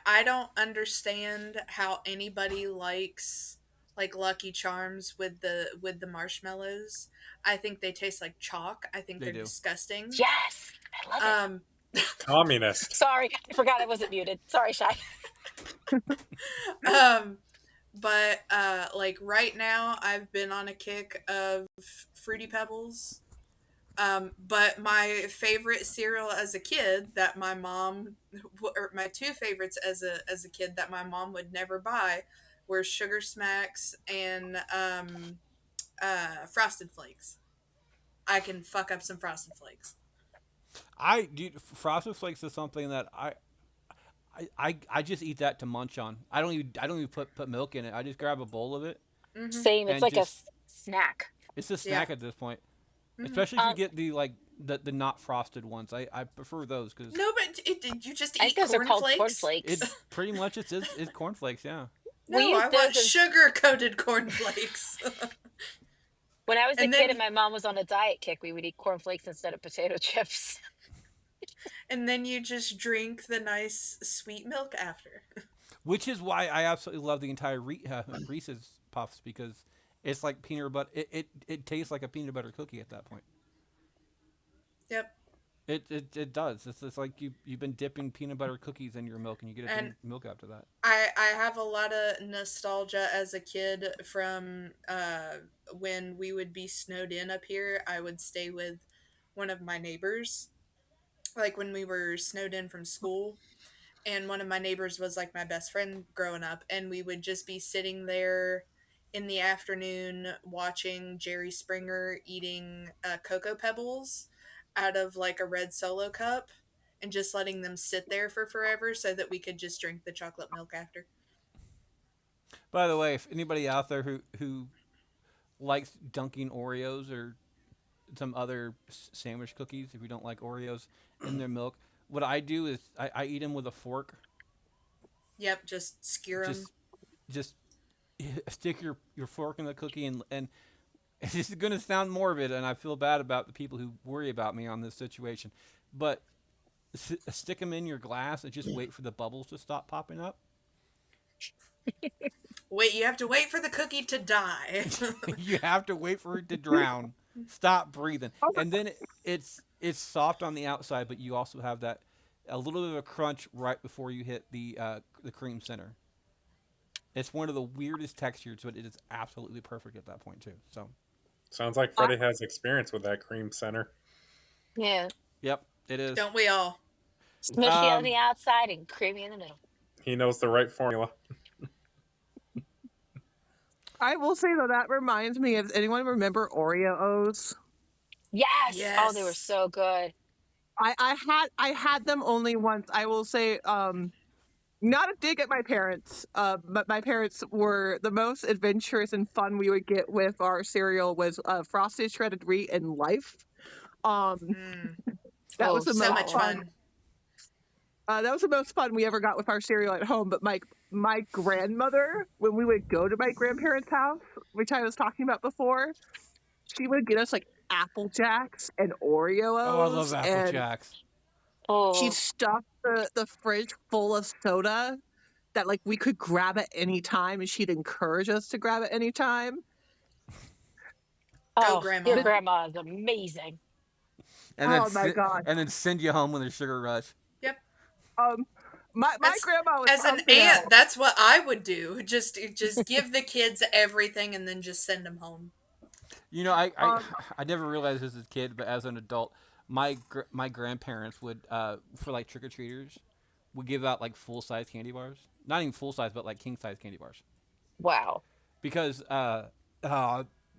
I don't understand how anybody likes like Lucky Charms with the marshmallows. I think they taste like chalk. I think They they're do. disgusting. Yes, I love it. Um, communist. Sorry, I forgot I wasn't muted. Sorry, Shy. um, but like right now I've been on a kick of Fruity Pebbles. But my favorite cereal as a kid that my mom, or my two favorites as a kid that my mom would never buy, were Sugar Smacks and Frosted Flakes. I can fuck up some Frosted Flakes. Frosted Flakes is something that I just eat that to munch on. I don't even put milk in it. I just grab a bowl of it Mm-hmm. Same. It's and like a just snack. it's a Yeah. snack at this point. Mm-hmm. Especially if you Um, get the not frosted ones. I prefer those because No, but you just I eat think those are called cornflakes. cornflakes. it pretty much it's cornflakes. Yeah. We No, I used want those as sugar coated cornflakes. when I was a and kid then and my mom was on a diet kick. We would eat cornflakes instead of potato chips. and then you just drink the nice sweet milk after. Which is why I absolutely love the entire Reese's Puffs because it's like peanut butter. It tastes like a peanut butter cookie at that point. Yep. It does. It's like you've been dipping peanut butter cookies in your milk and you get a And milk after that. I have a lot of nostalgia as a kid from when we would be snowed in up here. I would stay with one of my neighbors, like when we were snowed in from school. And one of my neighbors was like my best friend growing up. And we would just be sitting there in the afternoon watching Jerry Springer eating Cocoa Pebbles out of like a red solo cup and just letting them sit there for forever so that we could just drink the chocolate milk after. By the way, if anybody out there who likes dunking Oreos or some other sandwich cookies, if you don't like Oreos in their milk, what I do is I eat them with a fork. Yep, just skewer them. Just stick your fork in the cookie and this is going to sound morbid, and I feel bad about the people who worry about me on this situation, but stick them in your glass and just wait for the bubbles to stop popping up. Wait, you have to wait for the cookie to die. You have to wait for it to drown, stop breathing, and then it's soft on the outside, but you also have that a little bit of a crunch right before you hit the cream center. It's one of the weirdest textures, but it is absolutely perfect at that point too. So, Sounds like Freddie has experience with that cream center. Yeah, yep, it is. Don't we all? smushy on the outside and creamy in the middle. He knows the right formula. I will say though that reminds me of anyone remember Oreos? Yes. Oh, they were Yes. so good. I had them only once. I will say not a dig at my parents, but my parents were the most adventurous and fun we would get with our cereal was Frosted Shredded Wheat and Life. Mm, That Oh, was the so most much fun. fun. That was the most fun we ever got with our cereal at home. But my grandmother, when we would go to my grandparents' house, which I was talking about before, she would get us like Apple Jacks and Oreos. Oh, I love Apple and Jacks. she Oh, stuffed the fridge full of soda that like we could grab at any time, and she'd encourage us to grab at any time. Go, oh, your Grandma. grandma is amazing. And Oh my then God. and then send you home with a sugar rush. Yep. Um, My As grandma was as an pumping aunt, out. that's what I would do. Just give the kids everything and then just send them home. You know, I Um, I never realized this as a kid, but as an adult, my grandparents would for like trick or treaters, would give out like full size candy bars. Not even full size, but like king size candy bars. Wow. Because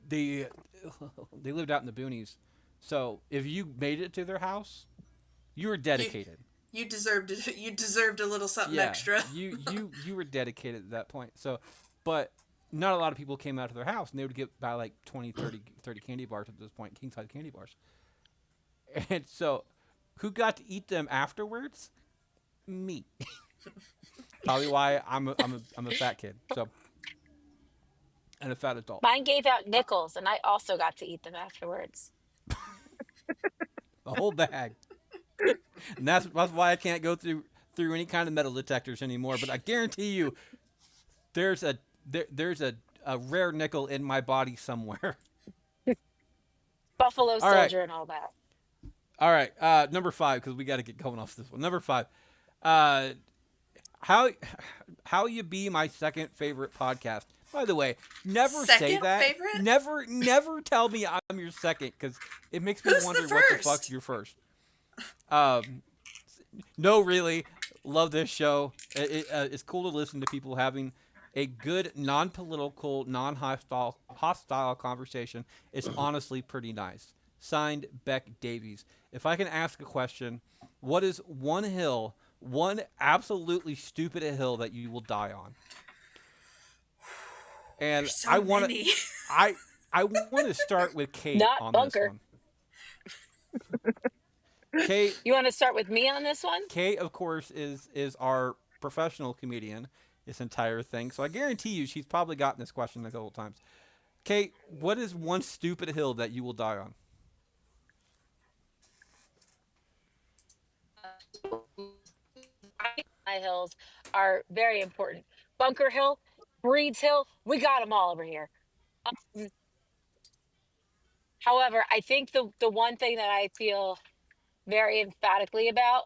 they they lived out in the boonies, so if you made it to their house, you were You dedicated. you deserved a little something Yeah, extra. you were dedicated at that point. So, but not a lot of people came out to their house, and they would get by like 20, 30 candy bars at this point, king size candy bars. And so, who got to eat them afterwards? Me. Probably why I'm a fat kid. So, and a fat adult. Mine gave out nickels, and I also got to eat them afterwards. The whole bag. And that's why I can't go through any kind of metal detectors anymore. But I guarantee you, there's there's a rare nickel in my body somewhere. Buffalo All right, Soldier and all that. all right. Number five, because we got to get going off this one. Number five. Uh, how how you be my second favorite podcast? By the way, never say Second that. favorite? Never tell me I'm your second, because it makes me Who's wonder the what the first? fuck's your first. Um, no, really, love this show. It's cool to listen to people having a good, non-political, non-hostile conversation. It's honestly pretty nice. Signed, Beck Davies. If I can ask a question, what is one absolutely stupid hill that you will die on? And There's so I want to, many. I I want to start with Kate Not on this bunker. one. Kate, You want to start with me on this one? Kate, of course, is our professional comedian. This entire thing, so I guarantee you, she's probably gotten this question a couple times. Kate, what is one stupid hill that you will die on? My hills are very important. Bunker Hill, Breeds Hill, we got them all over here. Um, However, I think the one thing that I feel very emphatically about,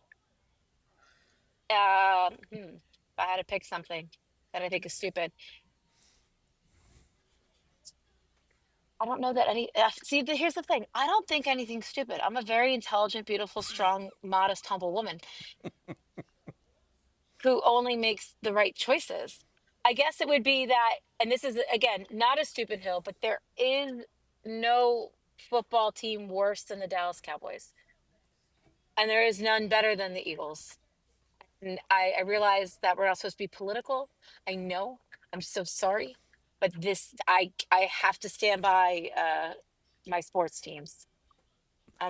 if I had to pick something that I think is stupid, I don't know that any. See, here's the thing. I don't think anything's stupid. I'm a very intelligent, beautiful, strong, modest, humble woman who only makes the right choices. I guess it would be that, and this is again not a stupid hill, but there is no football team worse than the Dallas Cowboys, and there is none better than the Eagles. And I realize that we're not supposed to be political. I know. I'm so sorry, but I have to stand by my sports teams.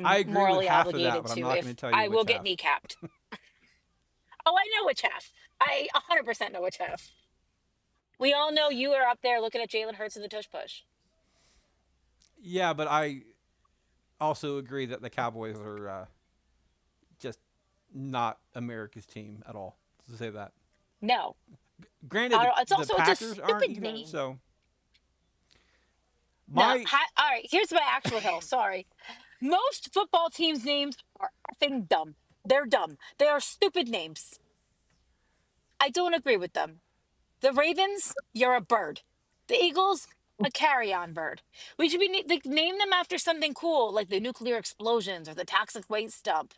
I I'm agree with morally half of that, obligated but I'm to. not going If to tell you I which will get half. kneecapped. Oh, I know which half. I 100% know which half. We all know you are up there looking at Jalen Hurts in the tush push. Yeah, but I also agree that the Cowboys are just not America's team at all. To say that. No, Granted, the, it's the also it's a Packers aren't stupid either, name. so No, my all right. Here's my actual hill. Sorry, most football teams' names are effing dumb. They're dumb. They are stupid names. I don't agree with them. The Ravens, you're a bird. The Eagles, a carry-on bird. We should be like name them after something cool, like the nuclear explosions or the toxic waste dump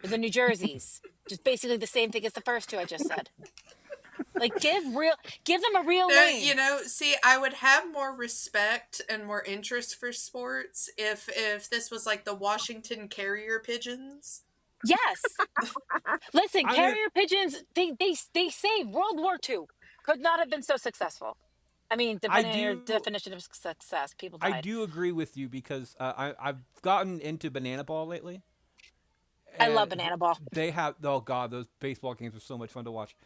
or the New Jerseys. Just basically the same thing as the first two I just said. Like give them a real You name. know, see, I would have more respect and more interest for sports if this was like the Washington Carrier Pigeons. Yes. Listen, I'm gonna, carrier pigeons, they saved World War II. Could not have been so successful. I mean, I depending on your do definition of success, people I died. do agree with you because I've gotten into banana ball lately, I love and banana ball. they have oh god those baseball games are so much fun to watch.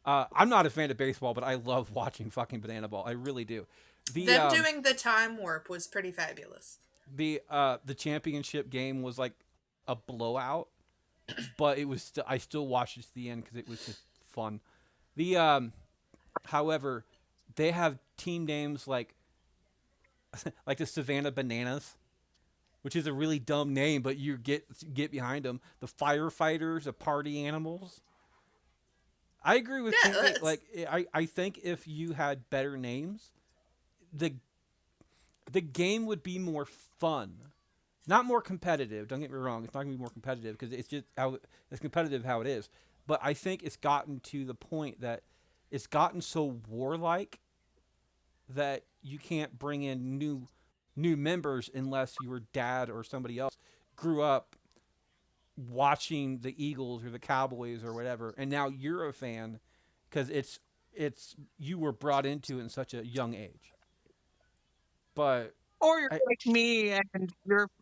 I'm not a fan of baseball, but I love watching fucking banana ball. I really do. The Them doing the time warp was pretty fabulous. the championship game was like a blowout, but it was I still watched it to the end because it was just fun. The however, they have team names like like the Savannah Bananas, which is a really dumb name, but you get behind them. The firefighters, the party animals. I agree with Yeah, Pink. that's Like I think if you had better names, the the game would be more fun. Not more competitive. Don't get me wrong. It's not gonna be more competitive because it's just how it's competitive how it is. But I think it's gotten to the point that it's gotten so warlike that you can't bring in new members unless your dad or somebody else grew up watching the Eagles or the Cowboys or whatever, and now you're a fan because it's you were brought into it in such a young age. But Or you're I, like me, and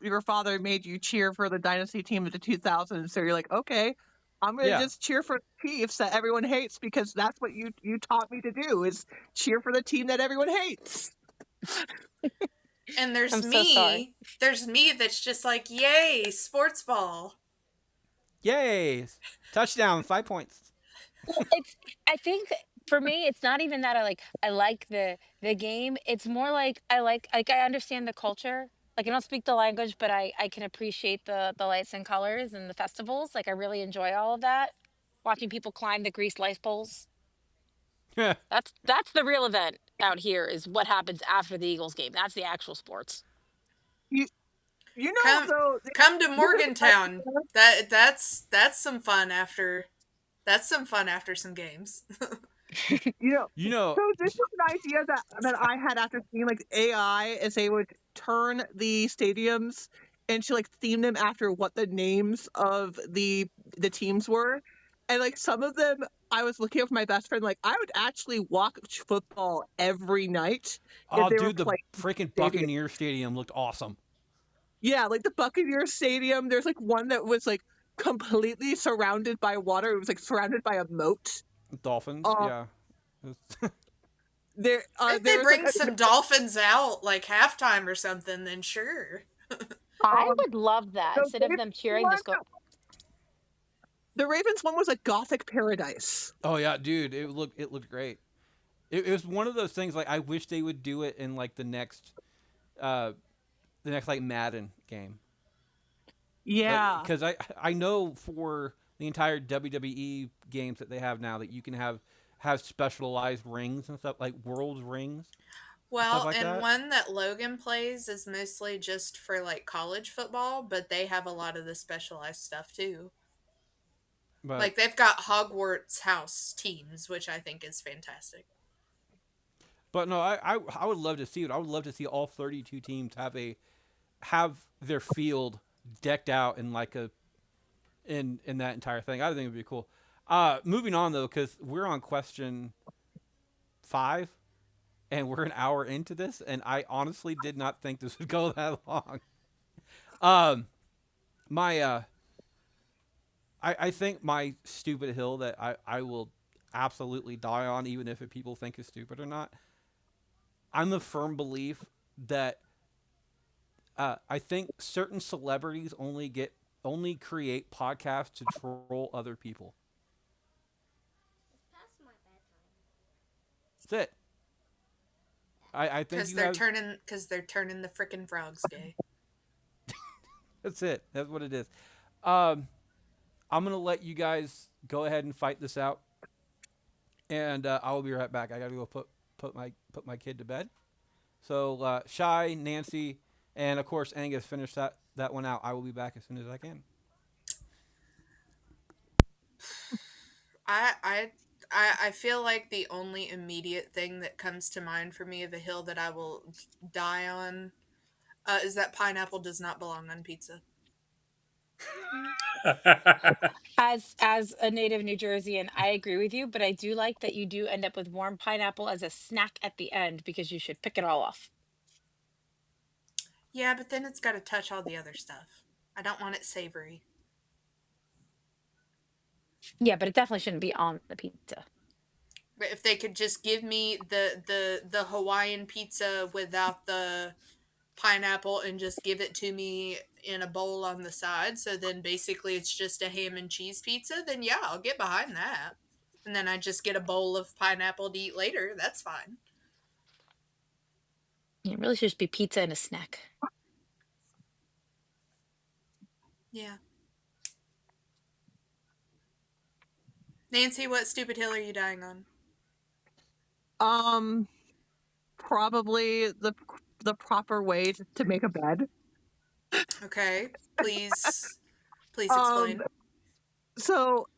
your father made you cheer for the dynasty team of the 2000s, so you're like, okay, I'm gonna yeah, just cheer for the Chiefs that everyone hates because that's what you taught me to do is cheer for the team that everyone hates. and I'm so sorry. there's me that's just like, yay, sports ball. yay, touchdown, 5 points. It's I think for me it's not even that I like the game. It's more like I understand the culture. Like I don't speak the language, but I can appreciate the lights and colors and the festivals. Like I really enjoy all of that. Watching people climb the greased light poles. That's the real event out here is what happens after the Eagles game. That's the actual sports. You you know Come though, come to this is Morgantown. That's some fun after some games. you know. You know, So this is an idea that I had after seeing like AI is they would turn the stadiums into like theme them after what the names of the teams were. And like some of them I was looking at with my best friend, like I would actually watch football every night if oh they were dude, the playing freaking stadium. Buccaneer Stadium looked awesome. Yeah, like the Buccaneer Stadium, there's like one that was like completely surrounded by water. It was like surrounded by a moat. Dolphins, Um yeah. If they there was like bring some dolphins out like halftime or something, then sure. I um would love that. the Instead of them cheering, just go. The Ravens one was a gothic paradise. Oh yeah, dude, it looked great. It was one of those things like I wish they would do it in like uh the next like Madden game. Like Yeah. cuz I know for the entire WWE games that they have now that you can have specialized rings and stuff like world rings and stuff Well, like and that. one that Logan plays is mostly just for like college football, but they have a lot of the specialized stuff too. But Like they've got Hogwarts house teams, which I think is fantastic. no, I would love to see it. I would love to see all 32 teams have their field decked out in like a in that entire thing. I think it'd be cool. Moving on though, because we're on question 5, and we're an hour into this, and I honestly did not think this would go that long. Um, my I think my stupid hill that I will absolutely die on, even if people think is stupid or not. I'm a firm belief that I think certain celebrities only create podcasts to troll other people. That's it. I think Because you have. they're turning the frickin' frogs gay. That's it. That's what it is. Um, I'm gonna let you guys go ahead and fight this out, and I will be right back. I gotta go put my kid to bed. So Shy, Nancy, and of course Angus finish that one out. I will be back as soon as I can. I I I feel like the only immediate thing that comes to mind for me of a hill that I will die on is that pineapple does not belong on pizza. As a native New Jerseyan, I agree with you, but I do like that you do end up with warm pineapple as a snack at the end because you should pick it all off. Yeah, but then it's got to touch all the other stuff. I don't want it savory. Yeah, but it definitely shouldn't be on the pizza. But if they could just give me the Hawaiian pizza without the pineapple and just give it to me in a bowl on the side, so then basically it's just a ham and cheese pizza, then yeah, I'll get behind that. And then I just get a bowl of pineapple to eat later. That's fine. It really should just be pizza and a snack. Yeah. Nancy, what stupid hill are you dying on? Probably the proper way to make a bed. Okay, please Um, explain. so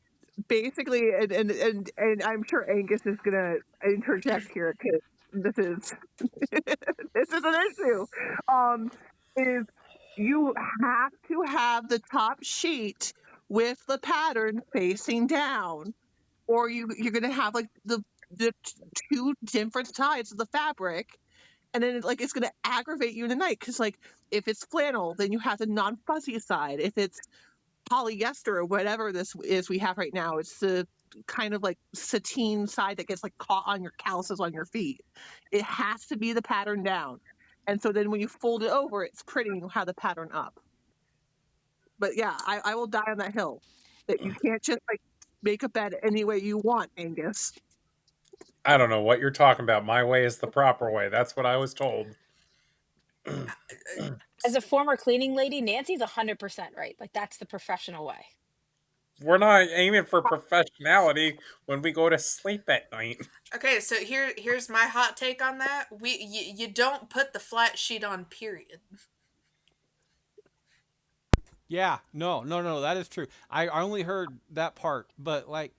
basically, and I'm sure Angus is gonna interject here because this is this is an issue. Is you have to have the top sheet with the pattern facing down, or you're gonna have like the two different sides of the fabric, and then like it's gonna aggravate you in the night because like if it's flannel, then you have the non-fuzzy side. If it's polyester or whatever this is we have right now, it's the kind of like sateen side that gets like caught on your calluses on your feet. It has to be the pattern down, and so then when you fold it over, it's pretty and you have the pattern up. But yeah, I will die on that hill that you can't just like make a bed any way you want, Angus. I don't know what you're talking about. My way is the proper way. That's what I was told. As a former cleaning lady, Nancy's 100% right. Like, that's the professional way. We're not aiming for professionality when we go to sleep at night. Okay, so here's my hot take on that. You don't put the flat sheet on, period. Yeah, no, that is true. I only heard that part, but like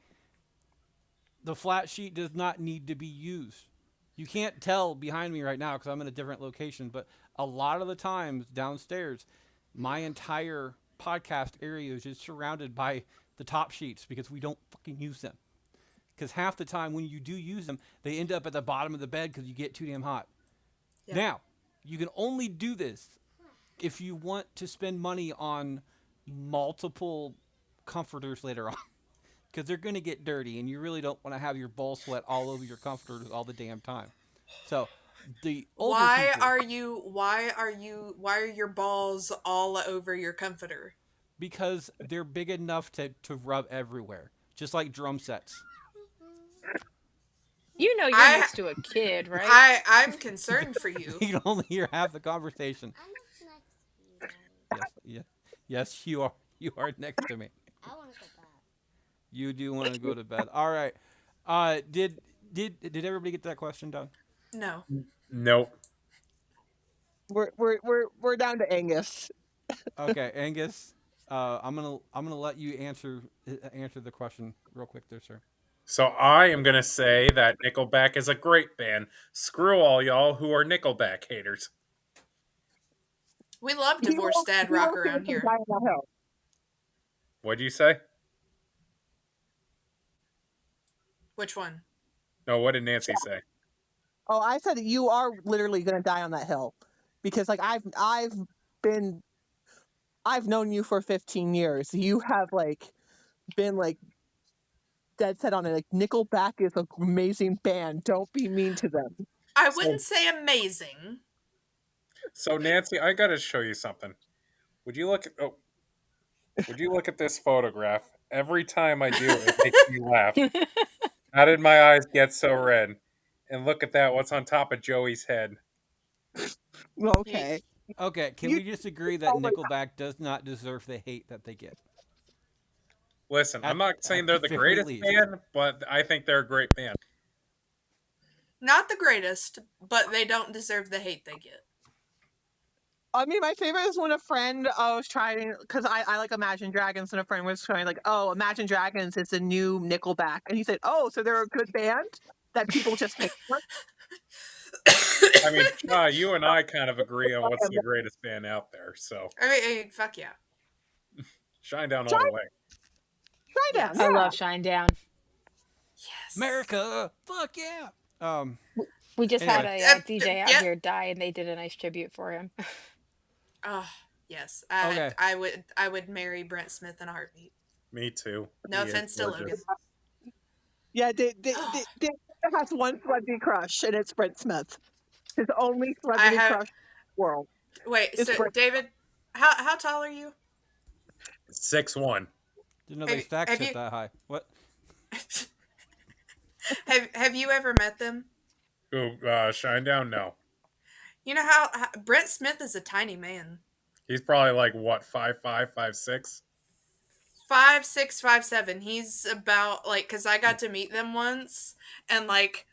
the flat sheet does not need to be used. You can't tell behind me right now because I'm in a different location, but a lot of the times downstairs, my entire podcast area is just surrounded by the top sheets because we don't fucking use them. Because half the time when you do use them, they end up at the bottom of the bed because you get too damn hot. Yeah. Now, you can only do this if you want to spend money on multiple comforters later on. Because they're going to get dirty, and you really don't want to have your ball sweat all over your comforters all the damn time. So, the older Why people, are your balls all over your comforter? because they're big enough to rub everywhere, just like drum sets. You know you're I- next to a kid, right? I'm concerned for you. You can only hear half the conversation. Yes, you are. You are next to me. I want to go back. You do want to go to bed. All right. Did everybody get that question done? No. Nope. We're down to Angus. Okay, Angus. I'm gonna let you answer the question real quick there, sir. So I am going to say that Nickelback is a great band. Screw all y'all who are Nickelback haters. We love divorced dad rock around here. Die on that hill. What'd you say? Which one? No, what did Nancy say? Oh, I said that you are literally going to die on that hill, because like I've known you for 15 years. You have like been like dead set on it. Like Nickelback is an amazing band. Don't be mean to them. I wouldn't say amazing. So Nancy, I got to show you something. Would you look at this photograph? Every time I do it makes me laugh. How did my eyes get so red? And look at that, what's on top of Joey's head? Okay. Okay, can You- we just agree that Nickelback does not deserve the hate that they get? Listen, I'm not saying they're the very greatest least. band, but I think they're a great band. Not the greatest, but they don't deserve the hate they get. I mean, my favorite is when a friend was trying, because I like Imagine Dragons, and a friend was trying like, oh, Imagine Dragons is the new Nickelback, and he said, oh, so they're a good band that people just pick for? I mean, you and I kind of agree on what's the greatest band out there. So I mean, fuck yeah. Shinedown all the way. Try Yes. that. I Yeah. love Shinedown. Yes. America, fuck yeah. We just had Anyway. a DJ out Yeah. here die, and they did a nice tribute for him. Oh, yes. Okay. I would marry Brent Smith in a heartbeat. Me too. No He is offense to gorgeous. Logan. Yeah, they has one celebrity crush, and it's Brent Smith. His only celebrity have- crush in the world. Wait, It's so Brent- David, how tall are you? 6'1". Didn't know they Have- stacked have it you- that high. What? Have you ever met them? Who, Shinedown? No. You know how Brent Smith is a tiny man. He's probably like, what, 5'5", 5'6"? 5'6", 5'7". He's about like, because I got to meet them once, and like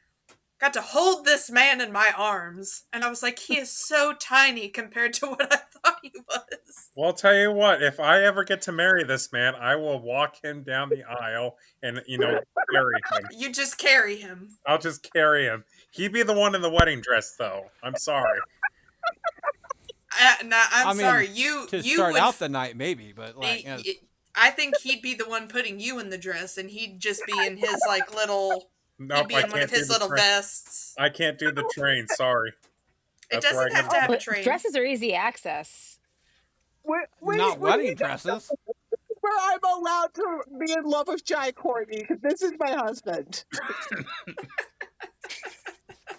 got to hold this man in my arms, and I was like, he is so tiny compared to what I thought he was. Well, I'll tell you what, if I ever get to marry this man, I will walk him down the aisle and, carry him. You just carry him. I'll just carry him. He'd be the one in the wedding dress, though. I'm sorry. I'm sorry. You start would out the night, maybe, but like, I think he'd be the one putting you in the dress, and he'd just be in his like little. Nope, he'd be in one of his little vests. I can't do the train. Sorry. It doesn't have to have a train. Dresses are easy access. not wedding dresses. Where I'm allowed to be in love with Jai Courtney because this is my husband.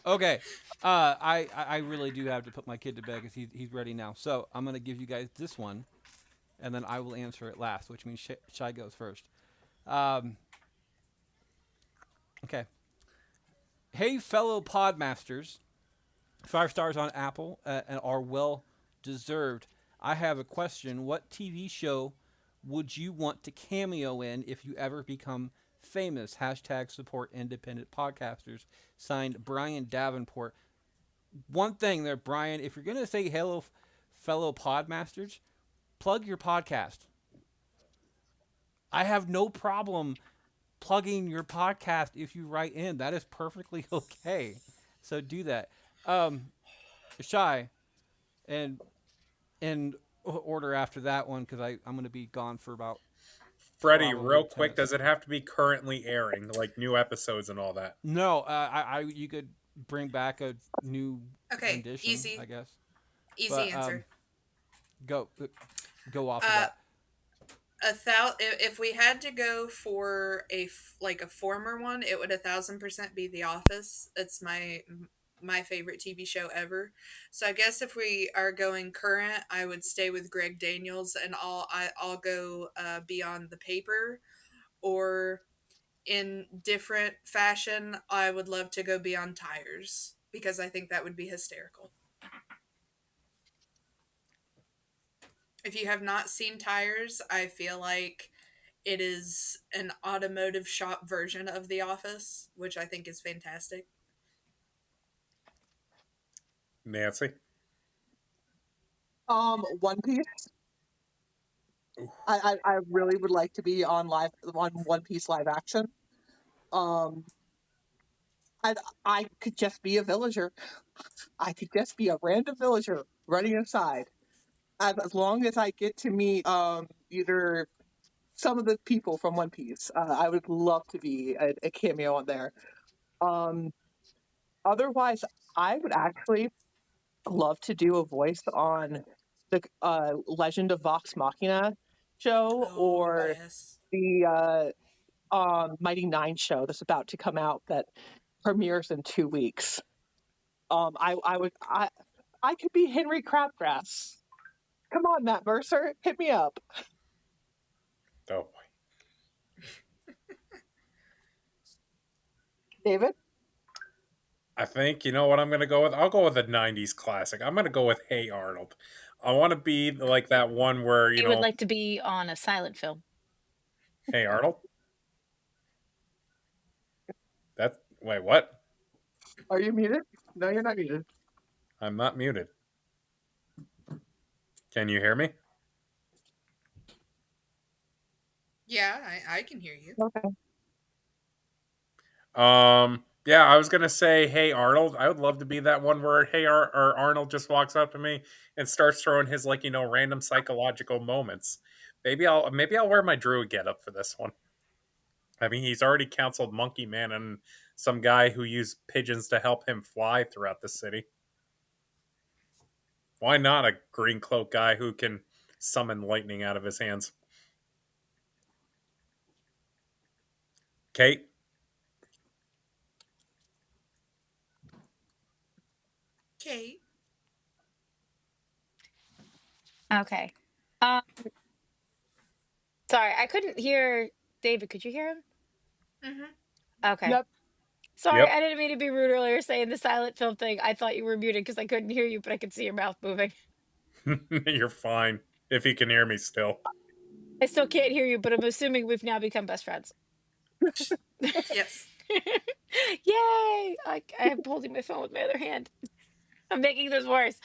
Okay, I really do have to put my kid to bed because he's ready now. So I'm gonna give you guys this one, and then I will answer it last, which means Shy goes first. Okay. Hey, fellow Podmasters, 5 stars on Apple and are well deserved. I have a question. What TV show would you want to cameo in if you ever become famous? # support independent podcasters. Signed, Brian Davenport. One thing there, Brian, if you're going to say hello, fellow Podmasters, plug your podcast. I have no problem plugging your podcast if you write in. That is perfectly okay. So do that. Shy, and in order after that one, because I'm going to be gone for about... Freddie, real quick, does it have to be currently airing, like new episodes and all that? No, you could bring back a new rendition, easy. I guess. Easy answer. Go off of that. If we had to go for a former one, it would 1000% be The Office. It's my favorite TV show ever. So I guess if we are going current, I would stay with Greg Daniels, and I'll go Beyond the Paper, or in different fashion, I would love to go Beyond Tires because I think that would be hysterical. If you have not seen Tires, I feel like it is an automotive shop version of The Office, which I think is fantastic. Nancy? One Piece. I really would like to be on One Piece live action. I could just be a villager. I could just be a random villager running aside. As long as I get to meet either some of the people from One Piece, I would love to be a cameo on there. Otherwise, I would actually love to do a voice on the Legend of Vox Machina show, or the Mighty Nine show that's about to come out that premieres in 2 weeks. I could be Henry Crabgrass. Come on, Matt Mercer, hit me up. Oh boy. David? I think, you know what I'm going to go with? I'll go with a 90s classic. I'm going to go with Hey Arnold. I want to be like that one where, You would like to be on a silent film. Hey Arnold? Wait, what? Are you muted? No, you're not muted. I'm not muted. Can you hear me? Yeah, I can hear you. Okay. Yeah, I was gonna say, Hey Arnold. I would love to be that one where or Arnold just walks up to me and starts throwing his random psychological moments. Maybe I'll wear my druid getup for this one. I mean, he's already counseled Monkey Man and some guy who used pigeons to help him fly throughout the city. Why not a green cloak guy who can summon lightning out of his hands? Kate? Kate? Okay. Sorry, I couldn't hear David. Could you hear him? Mm-hmm. Okay. Yep. Sorry, Yep. I didn't mean to be rude earlier saying the silent film thing. I thought you were muted because I couldn't hear you, but I could see your mouth moving. You're fine. If you can hear me still. I still can't hear you, but I'm assuming we've now become best friends. Yes. Yay! I'm holding my phone with my other hand. I'm making this worse.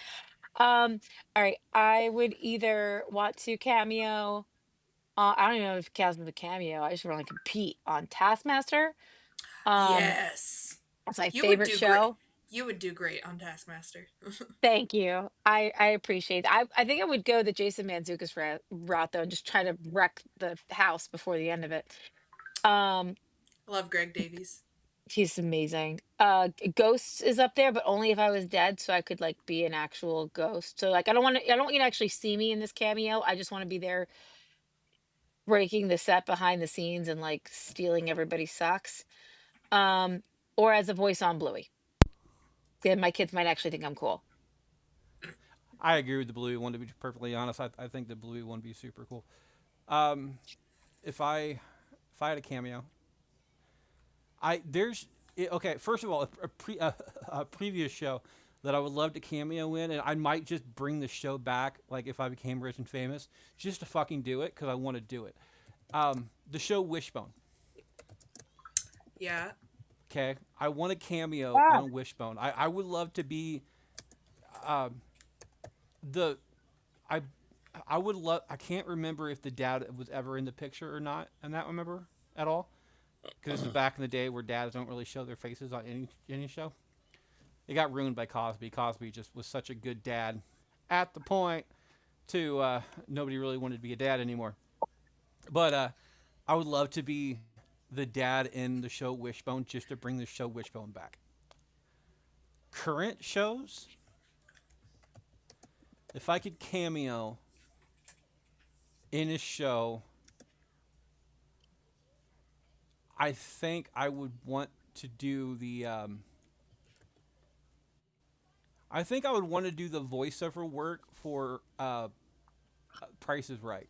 All right. I would either want to cameo. I don't even know if it counts as a cameo. I just want to compete on Taskmaster. Um, Yes. that's my You would favorite do great. show. You would do great on Taskmaster. Thank you. I appreciate that. I think I would go the Jason Mantzoukas route though, and just try to wreck the house before the end of it. Um, Love Greg Davies. he's amazing. Ghosts is up there, but only if I was dead, so I could like be an actual ghost. So like, I don't want you to actually see me in this cameo. I just want to be there breaking the set behind the scenes and like stealing everybody's socks. Um, or as a voice on Bluey. Then my kids might actually think I'm cool. I agree with the Bluey one. To be perfectly honest, I think the Bluey one would be super cool. Um, if I had a cameo, I there's okay. First of all, a previous show that I would love to cameo in, and I might just bring the show back, like if I became rich and famous, just to fucking do it because I want to do it. The show Wishbone. Yeah. Okay, I want a cameo Ah. on Wishbone. I would love to be um, the I I would love. I can't remember if the dad was ever in the picture or not, and that remember at all. Because this is back in the day where dads don't really show their faces on any show. It got ruined by Cosby. Cosby just was such a good dad, at the point to nobody really wanted to be a dad anymore. But I would love to be the dad in the show Wishbone just to bring the show Wishbone back. Current shows, if I could cameo in a show, I think I would want to do the. I think I would want to do the voiceover work for Price is Right.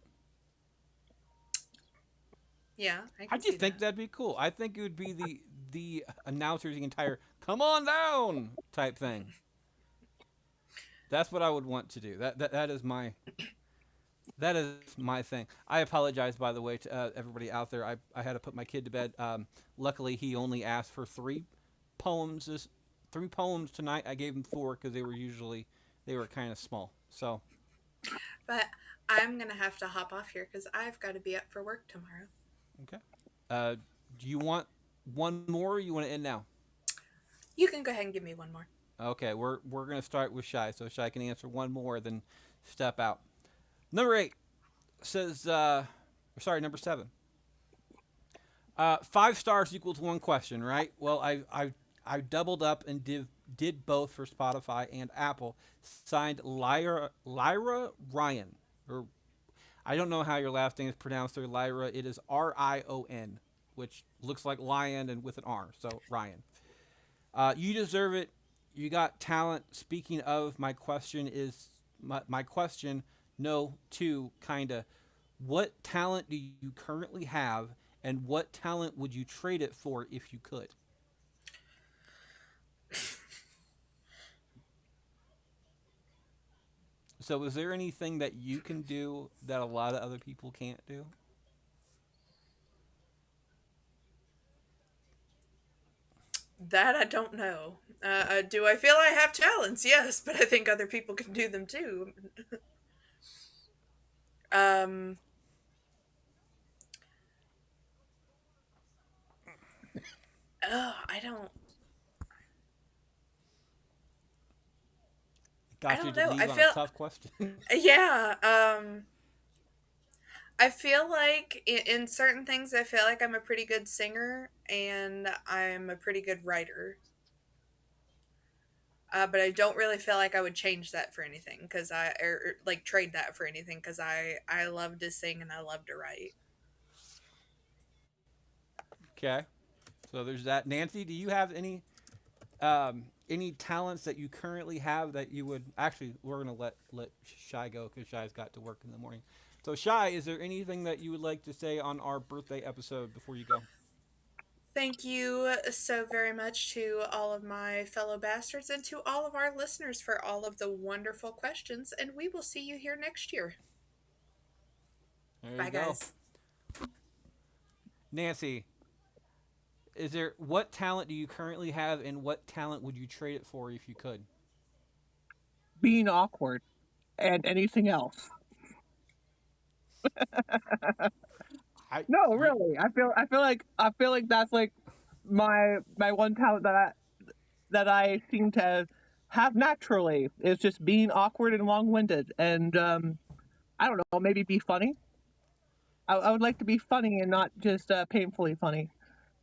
Yeah, I I can see just think that. that'd be cool. I think it would be the announcer's entire "come on down" type thing. That's what I would want to do. That is my thing. I apologize, by the way, to everybody out there. I had to put my kid to bed. Luckily, he only asked for poems. This 3 poems tonight. I gave him 4 because they were kind of small. So But I'm gonna have to hop off here because I've got to be up for work tomorrow. okay. Do you want one more? Or you want to end now? You can go ahead and give me one more. Okay, we're gonna start with Shy, so Shy can answer one more, then step out. Number 8 says, sorry, number 7. 5 stars equals 1 question, right? Well, I doubled up and did both for Spotify and Apple. Signed Lyra Ryan, or I don't know how your last name is pronounced there, Lyra. It is Rion, which looks like lion and with an R, so Ryan. You deserve it. You got talent. Speaking of, my question is my question. No, two kinda. What talent do you currently have, and what talent would you trade it for if you could? So, is there anything that you can do that a lot of other people can't do? That I don't know. Do I feel I have talents? Yes, but I think other people can do them too. Um, I don't. I Got you don't to know. I leave on a feel. tough question. Yeah. I feel like in certain things, I feel like I'm a pretty good singer and I'm a pretty good writer. But I don't really feel like I would change that for anything because like trade that for anything because I love to sing and I love to write. Okay. So there's that. Nancy, do you have any talents that you currently have that you would actually? We're gonna let Shy go because Shy's got to work in the morning. So Shy, is there anything that you would like to say on our birthday episode before you go? Thank you so very much to all of my fellow bastards and to all of our listeners for all of the wonderful questions. And we will see you here next year. There Bye, you go. guys. Nancy, what talent do you currently have, and what talent would you trade it for if you could? Being awkward and anything else. I No, you, really. I feel like that's like my one talent that I seem to have naturally is just being awkward and long-winded, and I don't know, maybe be funny. I would like to be funny and not just painfully funny.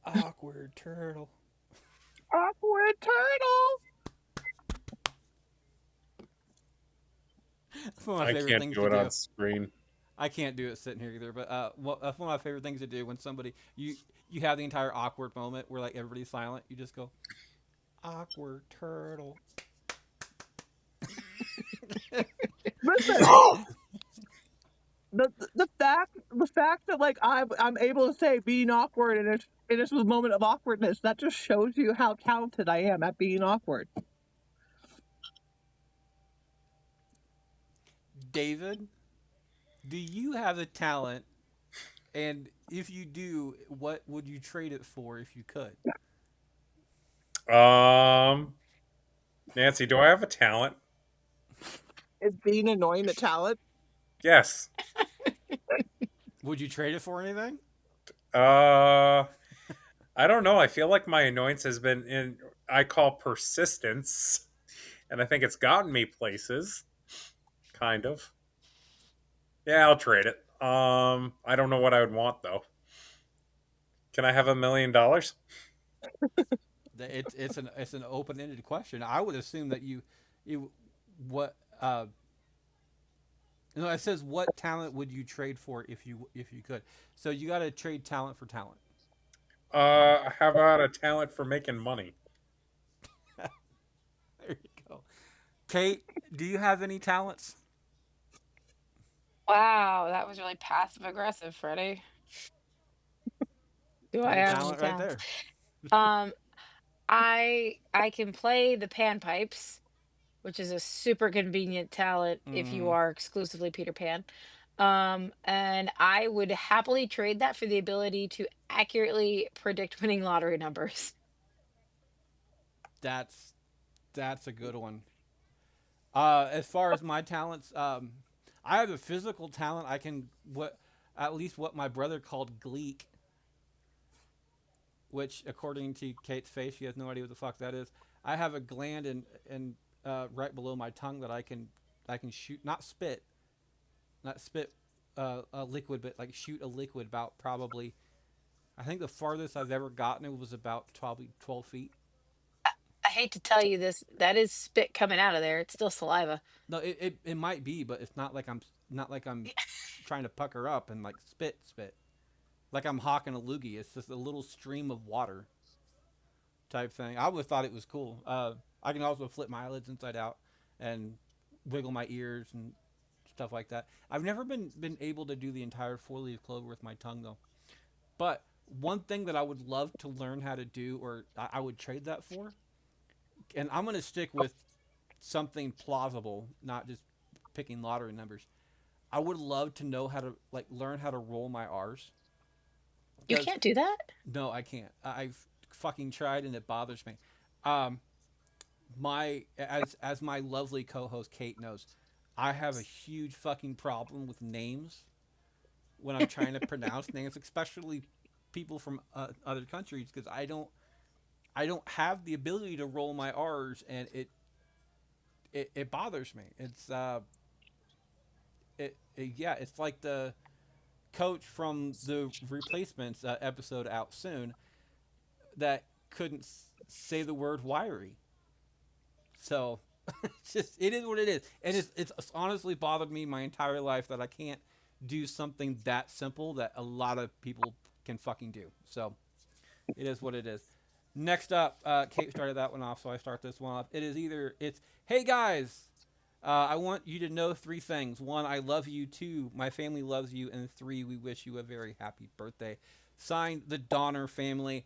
awkward turtle. Awkward turtle. That's one of my I favorite can't things do to it do. on screen. I can't do it sitting here either, but that's one of my favorite things to do when you have the entire awkward moment where like everybody's silent. You just go awkward turtle. Listen, the fact that like I'm able to say being awkward and it's a moment of awkwardness, that just shows you how talented I am at being awkward. David, do you have a talent? And if you do, what would you trade it for if you could? Um, Nancy, do I have a talent? Is being annoying a talent? Yes. Would you trade it for anything? Uh, I don't know. I feel like my annoyance has been in. I call persistence, and I think it's gotten me places. Kind of. Yeah, I'll trade it. I don't know what I would want though. Can I have $1 million? It's an open ended question. I would assume that you what no, it says what talent would you trade for if you could. So you got to trade talent for talent. How about a talent for making money? There you go. Kate, do you have any talents? Wow, that was really passive aggressive, Freddie. Do I There's a have any talent right talents? there. Um, I can play the panpipes, which is a super convenient talent if you Mm, are exclusively Peter Pan. And I would happily trade that for the ability to accurately predict winning lottery numbers. that's that's a good one. As far as my talents, I have a physical talent. I can what at least what my brother called gleek, which according to Kate's face, she has no idea what the fuck that is. I have a gland in right below my tongue that I can shoot not spit a liquid, but like shoot a liquid about probably. I think the farthest I've ever gotten it was about probably 12 feet. I hate to tell you this, that is spit coming out of there. It's still saliva. No, it might be, but it's not like I'm trying to pucker up and like spit. Like I'm hawking a loogie. It's just a little stream of water type thing. I always thought it was cool. I can also flip my eyelids inside out and wiggle my ears and stuff like that. I've never been able to do the entire four leaf clover with my tongue though. But one thing that I would love to learn how to do, or I would trade that for, and I'm gonna stick with something plausible, not just picking lottery numbers. I would love to know how to like learn how to roll my R's You because can't do that? no, I can't. I've fucking tried and it bothers me. Um, my as my lovely co-host Kate knows, I have a huge fucking problem with names when I'm trying to pronounce names, especially people from other countries, because I don't have the ability to roll my R's, and it bothers me. Yeah, it's like the coach from the replacements episode out soon that couldn't say the word wiry. So it is what it is, and it's honestly bothered me my entire life that I can't do something that simple that a lot of people can fucking do. So it is what it is. Next up, Kate started that one off, so I start this one off. It's hey guys, I want you to know three things. One, I love you. Two, my family loves you, and three, we wish you a very happy birthday. Signed, the Donner family.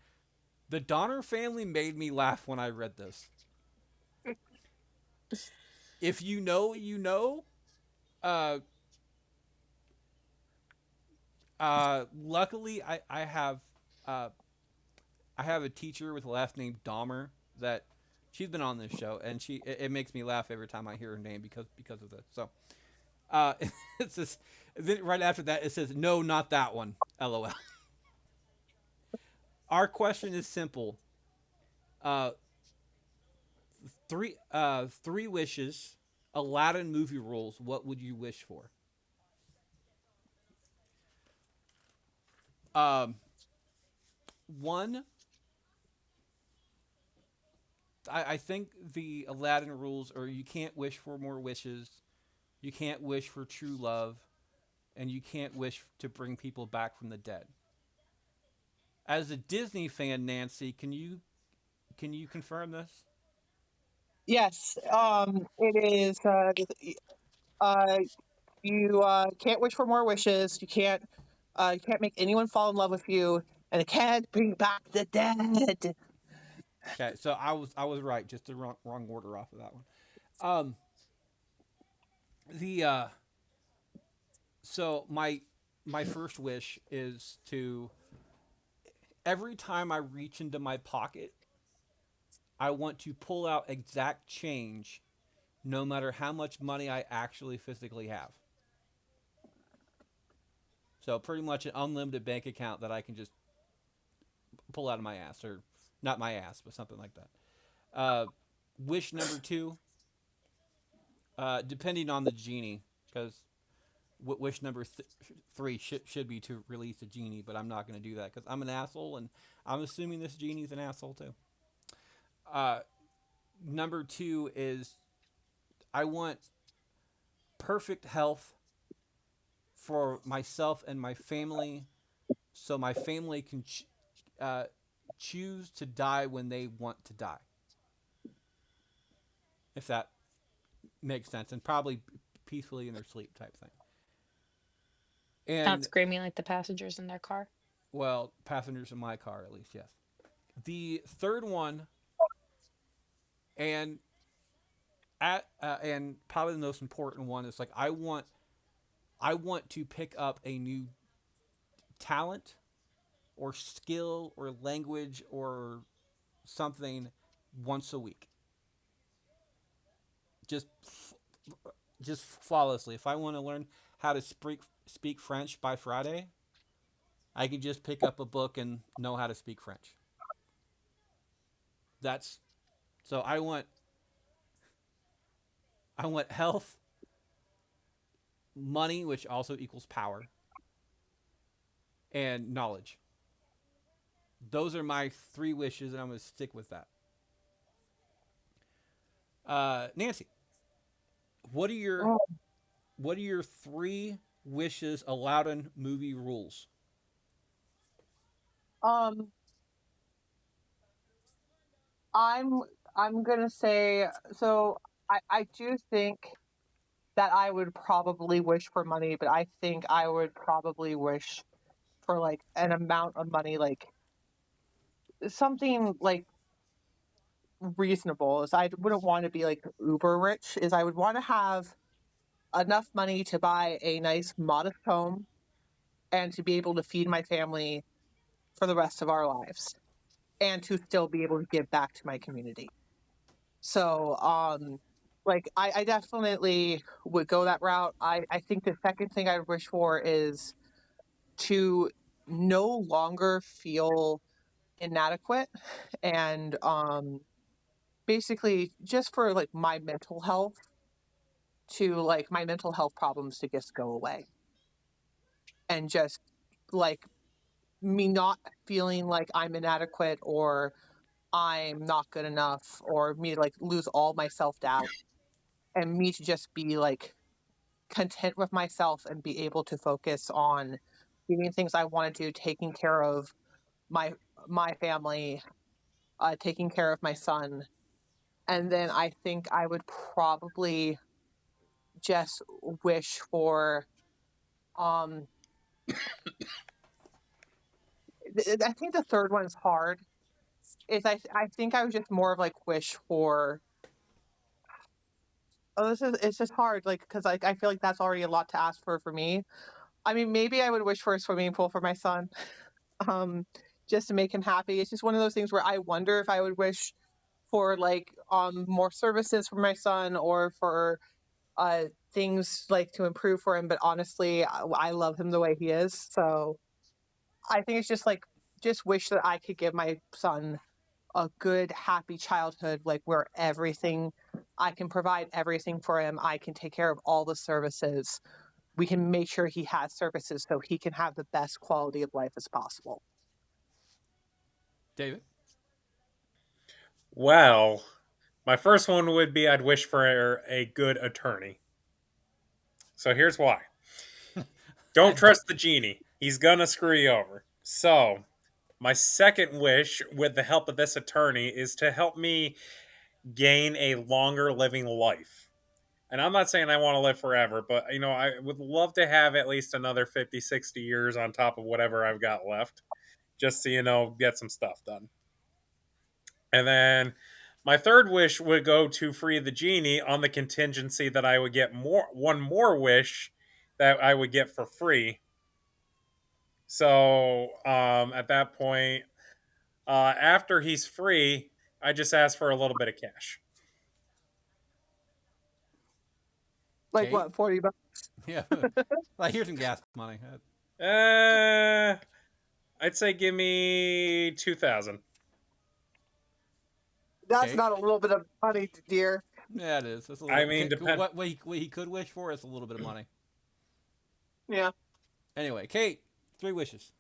The Donner family made me laugh when I read this. If you know, you know. Uh, Luckily, uh, I have a teacher with the last name Dahmer that she's been on this show, and it makes me laugh every time I hear her name because of this. So, uh, it's just then right after that it says no, not that one. LOL. Our question is simple. Uh, three wishes. Aladdin movie rules. What would you wish for? Um, one. I think the Aladdin rules are you can't wish for more wishes, you can't wish for true love, and you can't wish to bring people back from the dead. As a Disney fan, Nancy, can you confirm this? Yes, it is. Uh, you can't wish for more wishes. You can't make anyone fall in love with you, and it can't bring back the dead. Okay, so I was right, just the wrong order off of that one. Um, the so my first wish is to every time I reach into my pocket, I want to pull out exact change, no matter how much money I actually physically have. So pretty much an unlimited bank account that I can just pull out of my ass, or not my ass, but something like that. Wish number two, depending on the genie, because wish number three should be to release a genie, but I'm not going to do that because I'm an asshole, and I'm assuming this genie's an asshole too. Uh, Number two is I want perfect health for myself and my family, so my family can uh, choose to die when they want to die, if that makes sense, and probably peacefully in their sleep type thing. Not And screaming like the passengers in their car. well, passengers in my car at least, yes. The third one, and and probably the most important one, is like I want to pick up a new talent or skill or language or something once a week. Just just flawlessly. If I want to learn how to speak French by Friday, I can just pick up a book and know how to speak French. That's so I want health, money, which also equals power, and knowledge. Those are my three wishes, and I'm going to stick with that. Nancy, what are your Oh, what are your three wishes Aladdin movie rules? Um, I'm I'm gonna say so. I do think that I would probably wish for money, but I think I would probably wish for like an amount of money, like something like reasonable. Is I wouldn't want to be like uber rich. Is I would want to have enough money to buy a nice modest home and to be able to feed my family for the rest of our lives and to still be able to give back to my community. So, like I definitely would go that route. I think the second thing I wish for is to no longer feel inadequate and basically just for like my mental health to like my mental health problems to just go away and just like me not feeling like I'm inadequate or I'm not good enough or me to like lose all my self doubt and me to just be like content with myself and be able to focus on doing things I want to do, taking care of my my family, taking care of my son. And then I think I would probably just wish for um I think the third one's hard. Is I think I would just more of like wish for oh this is it's just hard like because like I feel like that's already a lot to ask for me. I mean, maybe I would wish for a swimming pool for my son, just to make him happy. It's just one of those things where I wonder if I would wish for like more services for my son or for things like to improve for him. But honestly, I love him the way he is. So I think it's just like just wish that I could give my son a good, happy childhood, like where everything I can provide everything for him. I can take care of all the services. We can make sure he has services so he can have the best quality of life as possible. David? Well, my first one would be I'd wish for a good attorney. So here's why. Don't trust the genie. He's gonna screw you over. So, my second wish, with the help of this attorney, is to help me gain a longer living life. And I'm not saying I want to live forever, but I would love to have at least another 50, 60 years on top of whatever I've got left, just to, get some stuff done. And then my third wish would go to free the genie on the contingency that I would get one more wish that I would get for free. So at that point, after he's free, I just ask for a little bit of cash. Like Kate? what, $40? Yeah. Like, here's some gas money. I'd say give me 2,000. That's Kate? not a little bit of money, dear. Yeah, it is. It's a I little, mean, depend. what he could wish for is a little bit of money. Yeah. Anyway, Kate, 3 wishes.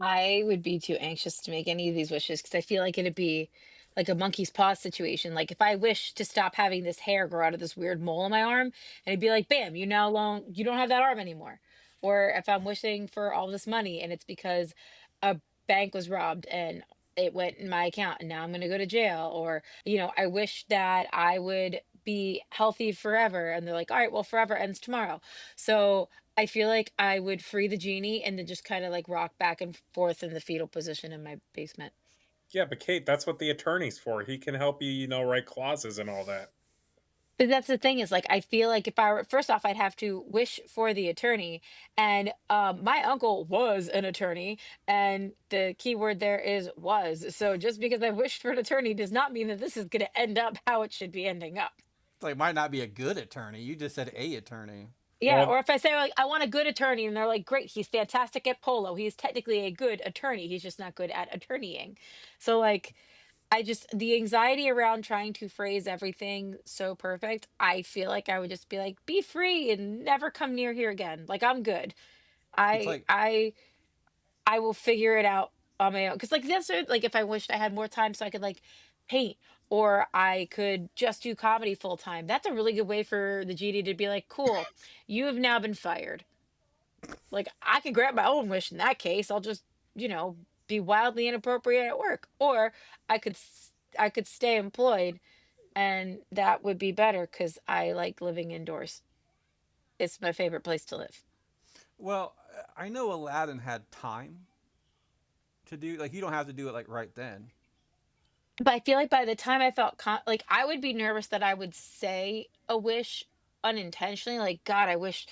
I would be too anxious to make any of these wishes because I feel like it'd be like a monkey's paw situation. Like if I wish to stop having this hair grow out of this weird mole on my arm, and it'd be like, bam, you don't have that arm anymore. Or if I'm wishing for all this money and it's because a bank was robbed and it went in my account and now I'm gonna go to jail. Or, I wish that I would be healthy forever. And they're like, all right, well, forever ends tomorrow. So I feel like I would free the genie and then just kind of like rock back and forth in the fetal position in my basement. Yeah, but Kate, that's what the attorney's for. He can help you, write clauses and all that. But that's the thing is like I feel like if I were first off, I'd have to wish for the attorney. And my uncle was an attorney, and the key word there is was. So just because I wished for an attorney does not mean that this is going to end up how it should be ending up. It's like, might not be a good attorney. You just said a attorney. Yeah, Well, or if I say like I want a good attorney and they're like, great, he's fantastic at polo. He's technically a good attorney. He's just not good at attorneying. So like the anxiety around trying to phrase everything so perfect, I feel like I would just be like, be free and never come near here again. Like I'm good. It's I like, I I will figure it out on my own. Cause like like if I wished I had more time so I could like paint or I could just do comedy full time. That's a really good way for the GD to be like, cool, you have now been fired. Like I could grant my own wish in that case. I'll just, you know, be wildly inappropriate at work. Or I could stay employed and that would be better because I like living indoors. It's my favorite place to live. well, I know Aladdin had time to do, like, you don't have to do it, like, right then. But I feel like by the time I felt like I would be nervous that I would say a wish unintentionally, like God, I wish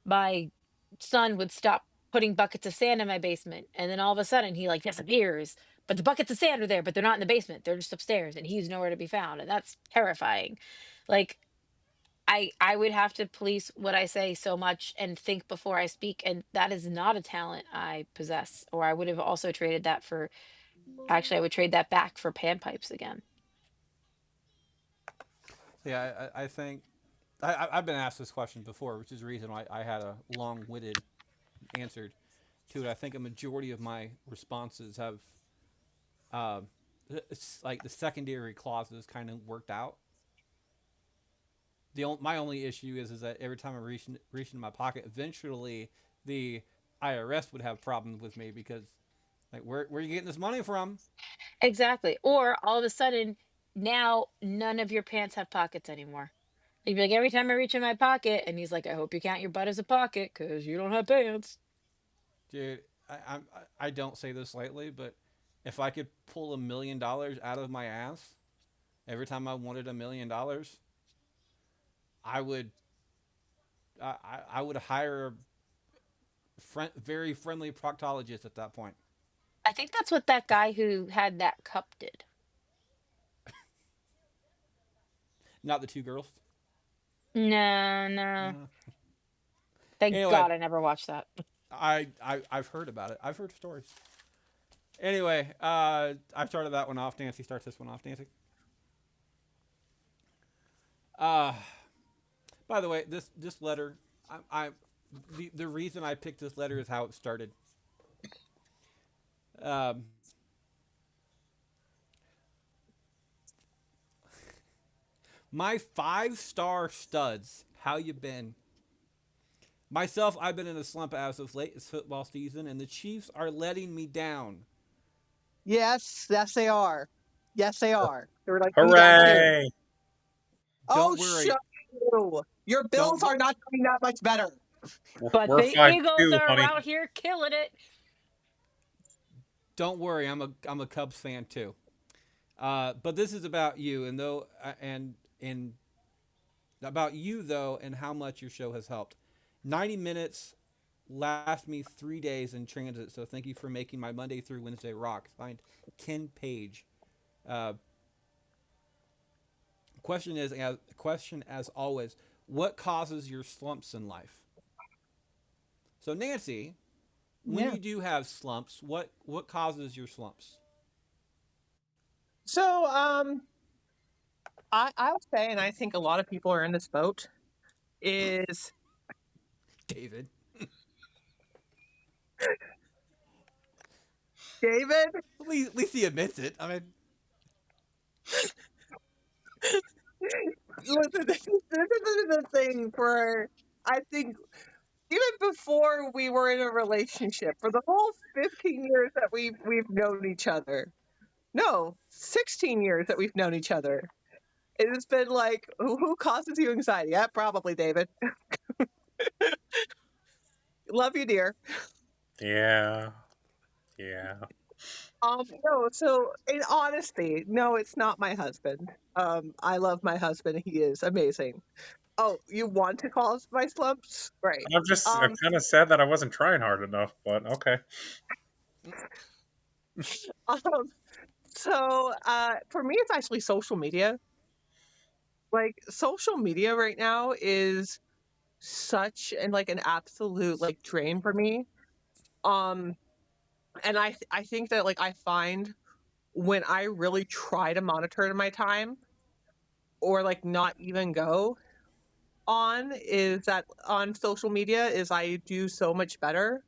my son would stop putting buckets of sand in my basement, and then all of a sudden he like disappears. But the buckets of sand are there, but they're not in the basement. They're just upstairs, and he's nowhere to be found, and that's terrifying. Like I would have to police what I say so much and think before I speak, and that is not a talent I possess. Or I would have also traded that for. Actually, I would trade that back for panpipes again. Yeah, I think I've been asked this question before, which is the reason why I had a long-witted answer to it. I think a majority of my responses have, it's like the secondary clauses kind of worked out. My only issue is that every time I reach in my pocket, eventually the IRS would have problems with me because, like, where are you getting this money from? Exactly. Or all of a sudden, now none of your pants have pockets anymore. You'd be like, every time I reach in my pocket, and he's like, I hope you count your butt as a pocket because you don't have pants. Dude, I don't say this lightly, but if I could pull $1 million out of my ass every time I wanted $1 million, I would I would hire very friendly proctologist at that point. I think that's what that guy who had that cup did. Not the two girls. No, no. Uh, Thank anyway, God I never watched that. I've heard about it. I've heard stories. Anyway, I started that one off. Nancy starts this one off. Nancy. Uh, by the way, this letter, I the reason I picked this letter is how it started. Um, my 5-star studs, how you been? Myself, I've been in a slump as of late this football season, and the Chiefs are letting me down. Yes, yes, they are. Yes, they are. They're like me down too. Hooray! Oh, Don't worry. shut you. Your Bills Don't are not doing that much better. But We're the Eagles 5-2, are honey. out here killing it. don't worry. I'm a Cubs fan too. But this is about you, and though and about you though, and how much your show has helped. 90 minutes last me 3 days in transit, so thank you for making my Monday through Wednesday rock. Signed, Ken Page. Uh, question as always, what causes your slumps in life? So Nancy, when Yeah. you do have slumps, what causes your slumps? So, I would say, and I think a lot of people are in this boat, is David. David. At least he admits it. I mean, Listen, this is the thing for, I think, even before we were in a relationship, for the whole 15 years that we've known each other. No, 16 years that we've known each other. It has been like, who causes you anxiety? Yeah, probably David. Love you, dear. Yeah. Yeah. No, so in honesty, no, it's not my husband. I love my husband. He is amazing. Oh, you want to cause my slumps? Right. I'm kind of sad that I wasn't trying hard enough, but okay. Um, for me, it's actually social media. Like, social media right now is such an absolute like drain for me. Um, and I think that like I find when I really try to monitor my time or like not even go on is that on social media is I do so much better.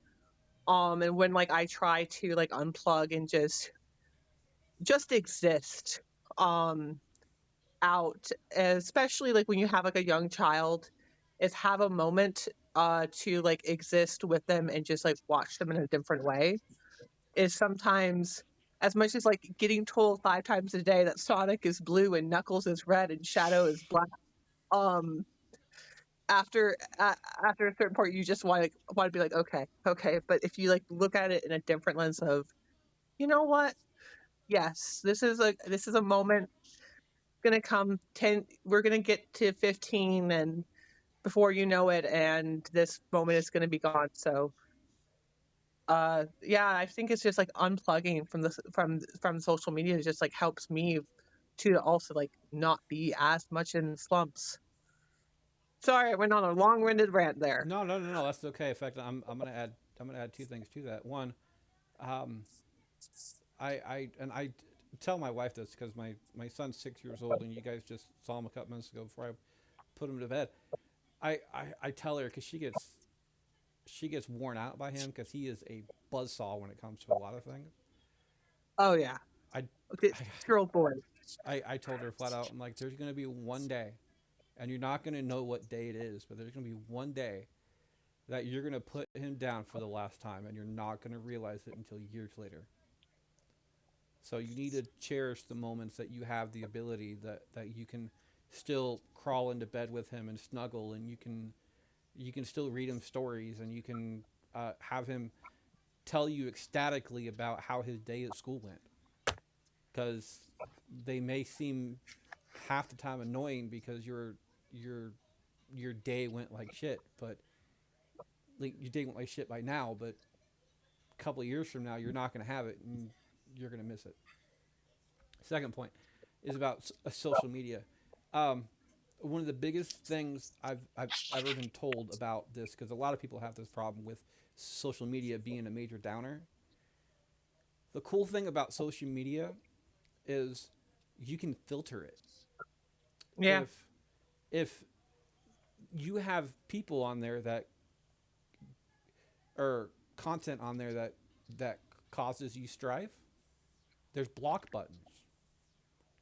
And when like I try to like unplug and just exist um out, especially like when you have like a young child, is have a moment to like exist with them and just like watch them in a different way is sometimes as much as like getting told 5 times a day that Sonic is blue and Knuckles is red and Shadow is black. Um, after a certain point, you just want to be like, okay. But if you like look at it in a different lens of, you know what? Yes, this is a moment gonna come 10. We're gonna get to 15, and before you know it, and this moment is gonna be gone. So yeah, I think it's just like unplugging from social media just like helps me to also like not be as much in slumps. Sorry, I went on a long-winded rant there. no. That's okay. In fact, I'm gonna add two things to that. One, um, I tell my wife this because my son's 6 years old, and you guys just saw him a couple minutes ago before I put him to bed. I tell her because she gets worn out by him because he is a buzzsaw when it comes to a lot of things. Oh yeah, I okay, girl boy. I told her flat out, I'm like, there's gonna be one day, and you're not gonna know what day it is, but there's gonna be one day that you're gonna put him down for the last time, and you're not gonna realize it until years later. So you need to cherish the moments that you have the ability that you can still crawl into bed with him and snuggle, and you can still read him stories, and you can have him tell you ecstatically about how his day at school went. Because they may seem half the time annoying because your day went like shit, but like you didn't want my shit by now, but a couple of years from now, you're not going to have it and you're going to miss it. Second point is about social media. Um, One of the biggest things I've ever been told about this, because a lot of people have this problem with social media being a major downer. The cool thing about social media is you can filter it. Yeah. If you have people on there that or content on there that causes you strife, there's block buttons.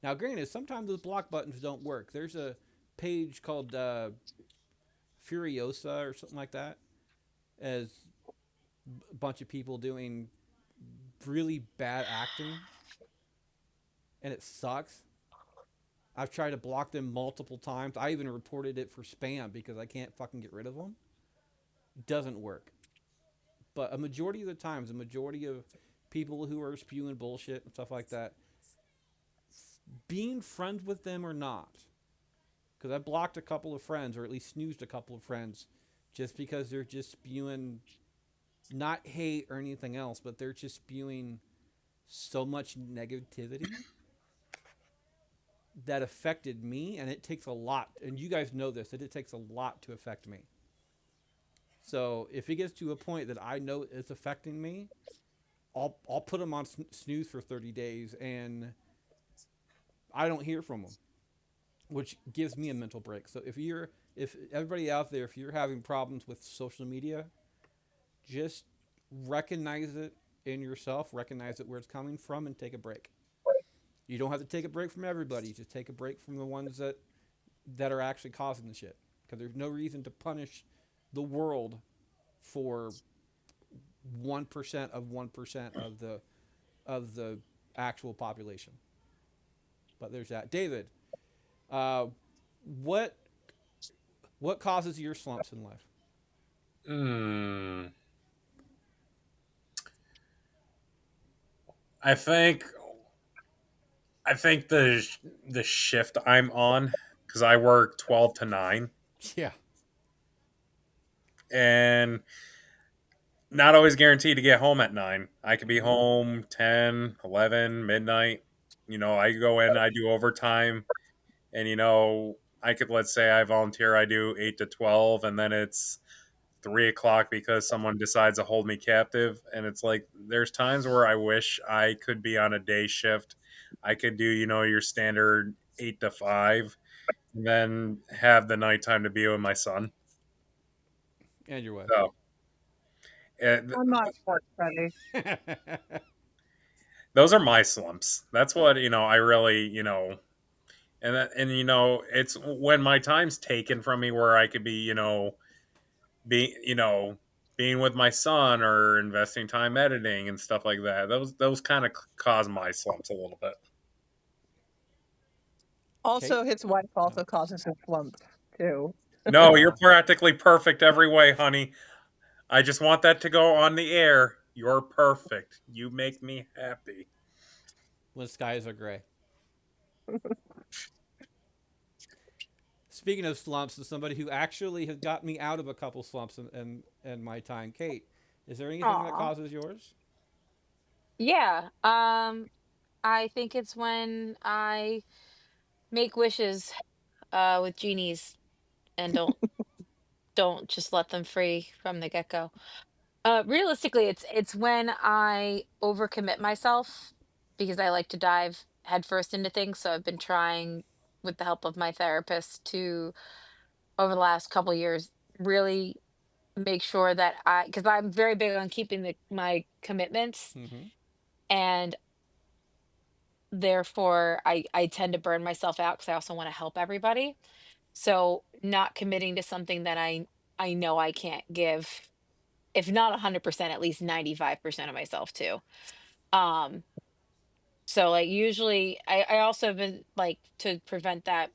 Now, granted, sometimes those block buttons don't work. There's a page called Furiosa or something like that, as a bunch of people doing really bad acting, and it sucks. I've tried to block them multiple times. I even reported it for spam because I can't fucking get rid of them. Doesn't work. But a majority of the times, a majority of people who are spewing bullshit and stuff like that, being friends with them or not, because I blocked a couple of friends, or at least snoozed a couple of friends, just because they're just spewing not hate or anything else, but they're just spewing so much negativity that affected me, and it takes a lot. And you guys know this, that it takes a lot to affect me. So if it gets to a point that I know it's affecting me, I'll put them on snooze for 30 days, and I don't hear from them, which gives me a mental break. So if everybody out there, if you're having problems with social media, just recognize it in yourself, recognize it where it's coming from, and take a break. You don't have to take a break from everybody. Just take a break from the ones that are actually causing the shit. Because there's no reason to punish the world for 1% of 1% of the actual population. But there's that. David, what causes your slumps in life? Hmm. I think the shift I'm on, because I work 12 to 9, Yeah. and not always guaranteed to get home at 9. I could be home 10, 11, midnight. I go in, I do overtime, and I could, let's say I volunteer, I do 8 to 12, and then it's 3 o'clock because someone decides to hold me captive. And it's like, there's times where I wish I could be on a day shift. I could do, your standard 8 to 5, and then have the nighttime to be with my son. And your wife. So I'm not sports ready. those are my slumps. That's what, I really, it's when my time's taken from me where I could be, be being with my son or investing time editing and stuff like that. Those kind of cause my slumps a little bit. Also, Kate? his wife also causes him slumps too. No, you're practically perfect every way, honey. I just want that to go on the air. You're perfect. You make me happy. When skies are gray. Speaking of slumps, as somebody who actually has got me out of a couple slumps in my time, Kate, is there anything that Aw. causes yours? Yeah. I think it's when I make wishes with genies and don't just let them free from the get-go. Realistically, it's when I overcommit myself because I like to dive headfirst into things. So I've been trying, with the help of my therapist, to over the last couple years really make sure that because I'm very big on keeping my commitments, Mm-hmm. and therefore I tend to burn myself out because I also want to help everybody. So not committing to something that I know I can't give, if not 100%, at least 95% of myself to. Um, so like usually I also have been like to prevent that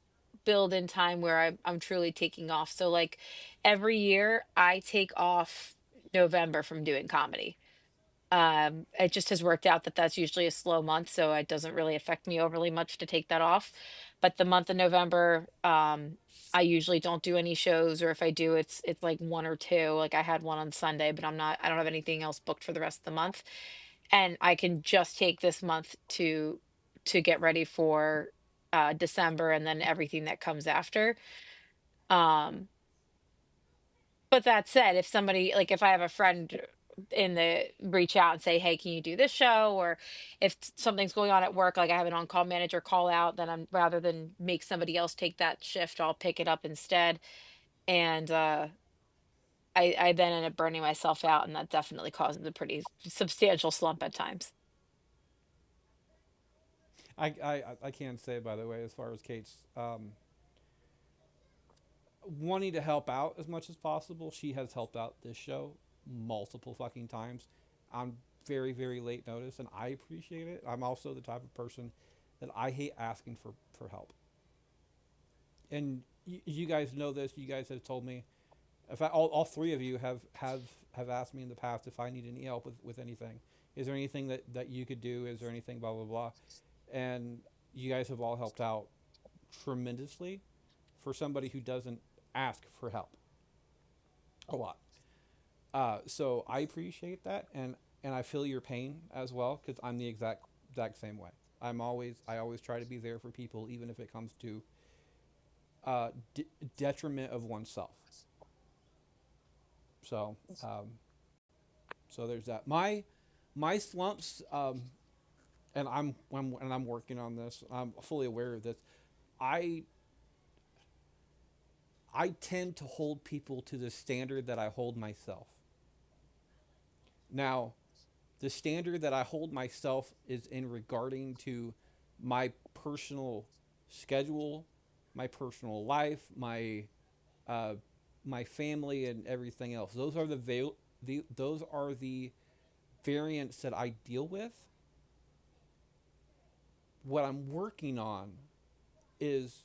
build in time where I'm truly taking off. So like every year I take off November from doing comedy. It just has worked out that that's usually a slow month, so it doesn't really affect me overly much to take that off. But the month of November, I usually don't do any shows, or if I do, it's like one or two. Like I had one on Sunday, but I don't have anything else booked for the rest of the month. And I can just take this month to get ready for December and then everything that comes after. Um, but that said, if somebody like if I have a friend in the reach out and say, "Hey, can you do this show?" Or if something's going on at work, like I have an on-call manager call out, then I'm rather than make somebody else take that shift, I'll pick it up instead. And I then end up burning myself out, and that definitely causes a pretty substantial slump at times. I can say, by the way, as far as Kate's wanting to help out as much as possible, she has helped out this show multiple fucking times on very, very late notice, and I appreciate it. I'm also the type of person that I hate asking for help. And you guys know this. You guys have told me. In fact, all three of you have asked me in the past if I need any help with anything. Is there anything that you could do? Is there anything blah blah blah? And you guys have all helped out tremendously for somebody who doesn't ask for help a lot. So I appreciate that, and I feel your pain as well because I'm the exact same way. I always try to be there for people, even if it comes to detriment of oneself. So so there's that. My slumps, and I'm working on this. I'm fully aware of this. I I tend to hold people to the standard that I hold myself. Now, the standard that I hold myself is in regarding to my personal schedule, my personal life, uh, my family, and everything else. Those are those are the variants that I deal with. What I'm working on is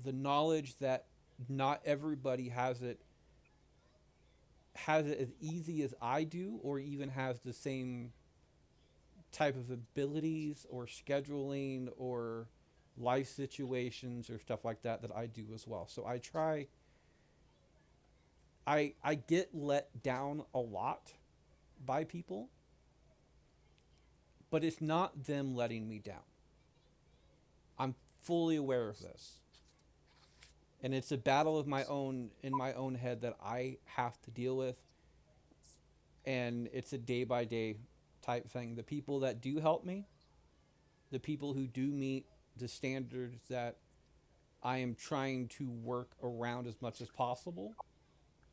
the knowledge that not everybody has it as easy as I do, or even has the same type of abilities or scheduling or life situations or stuff like that that I do as well. So I try. I get let down a lot by people, but it's not them letting me down. I'm fully aware of this. And it's a battle of my own in my own head that I have to deal with, and it's a day by day type thing. The people that do help me, the people who do meet the standards that I am trying to work around as much as possible,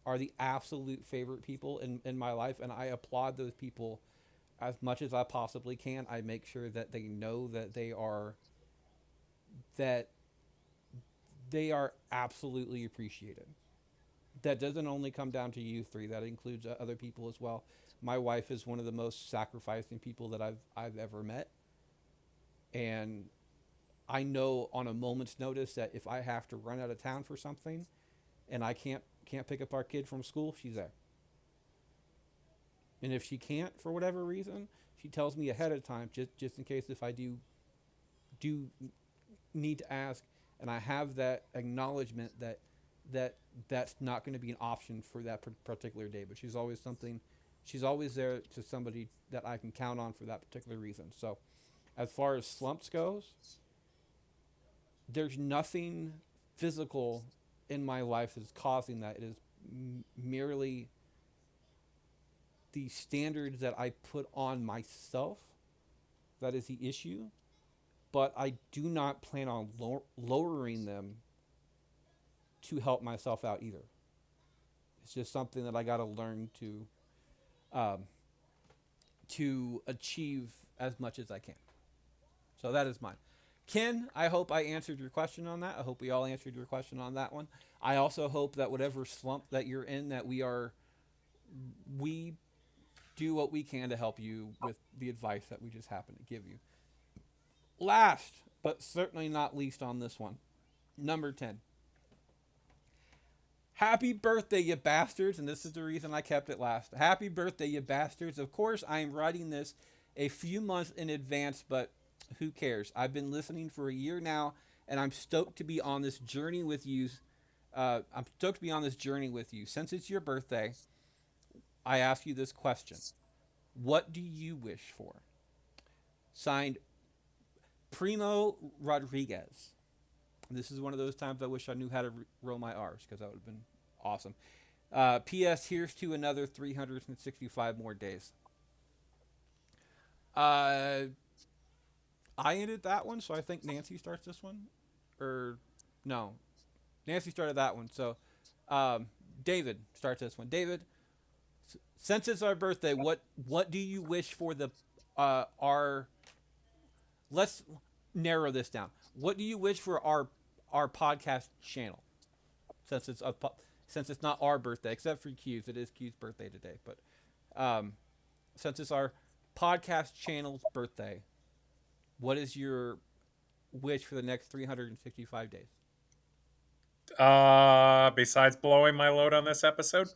are the absolute favorite people in my life, and I applaud those people as much as I possibly can. I make sure that they know that they are absolutely appreciated. That doesn't only come down to you three. That includes other people as well. My wife is one of the most sacrificing people that I've ever met, and I know on a moment's notice that if I have to run out of town for something, and I can't pick up our kid from school, she's there. And if she can't for whatever reason, she tells me ahead of time, just in case if I do need to ask, and I have that acknowledgement that's not going to be an option for that particular day. But she's always there to somebody that I can count on for that particular reason. So, as far as slumps goes, there's nothing physical in my life that's causing that. It is merely the standards that I put on myself that is the issue, but I do not plan on lowering them to help myself out either. It's just something that I got to learn um, to achieve as much as I can. So that is mine. Ken, I hope I answered your question on that. I hope we all answered your question on that one. I also hope that whatever slump that you're in, that we do what we can to help you with the advice that we just happen to give you. Last, but certainly not least on this one, number 10. Happy birthday, you bastards. And this is the reason I kept it last. Happy birthday, you bastards. Of course, I am writing this a few months in advance, but who cares? I've been listening for a year now, and I'm stoked to be on this journey with you. I'm stoked to be on this journey with you. Since it's your birthday, I ask you this question: what do you wish for? Signed, Primo Rodriguez. This is one of those times I wish I knew how to roll my R's, because that would have been awesome. P.S. Here's to another 365 more days. I ended that one, so I think Nancy starts this one. Or, no. Nancy started that one, so David starts this one. David, since it's our birthday, what do you wish for the our? Let's narrow this down. What do you wish for our podcast channel? Since it's not our birthday, except for Q's, it is Q's birthday today. But since it's our podcast channel's birthday, what is your wish for the next 365 days? Besides blowing my load on this episode,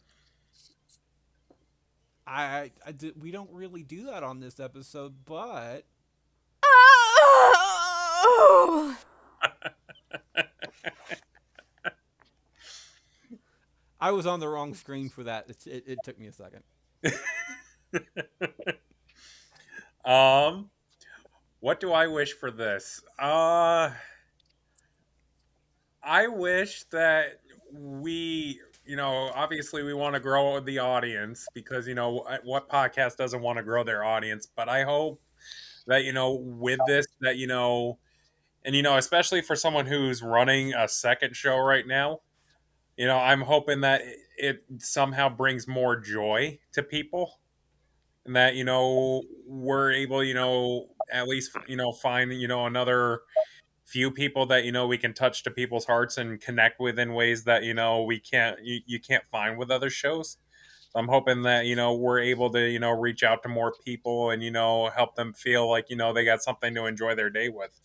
We don't really do that on this episode, but I was on the wrong screen for that. It took me a second. What do I wish for this? I wish that we, obviously we want to grow the audience, because, what podcast doesn't want to grow their audience? But I hope that, with this, that, and, especially for someone who's running a second show right now, I'm hoping that it somehow brings more joy to people, and that, we're able, at least, find, another few people that, we can touch to people's hearts and connect with in ways that, you can't find with other shows. So I'm hoping that, we're able to, reach out to more people and, help them feel like, they got something to enjoy their day with.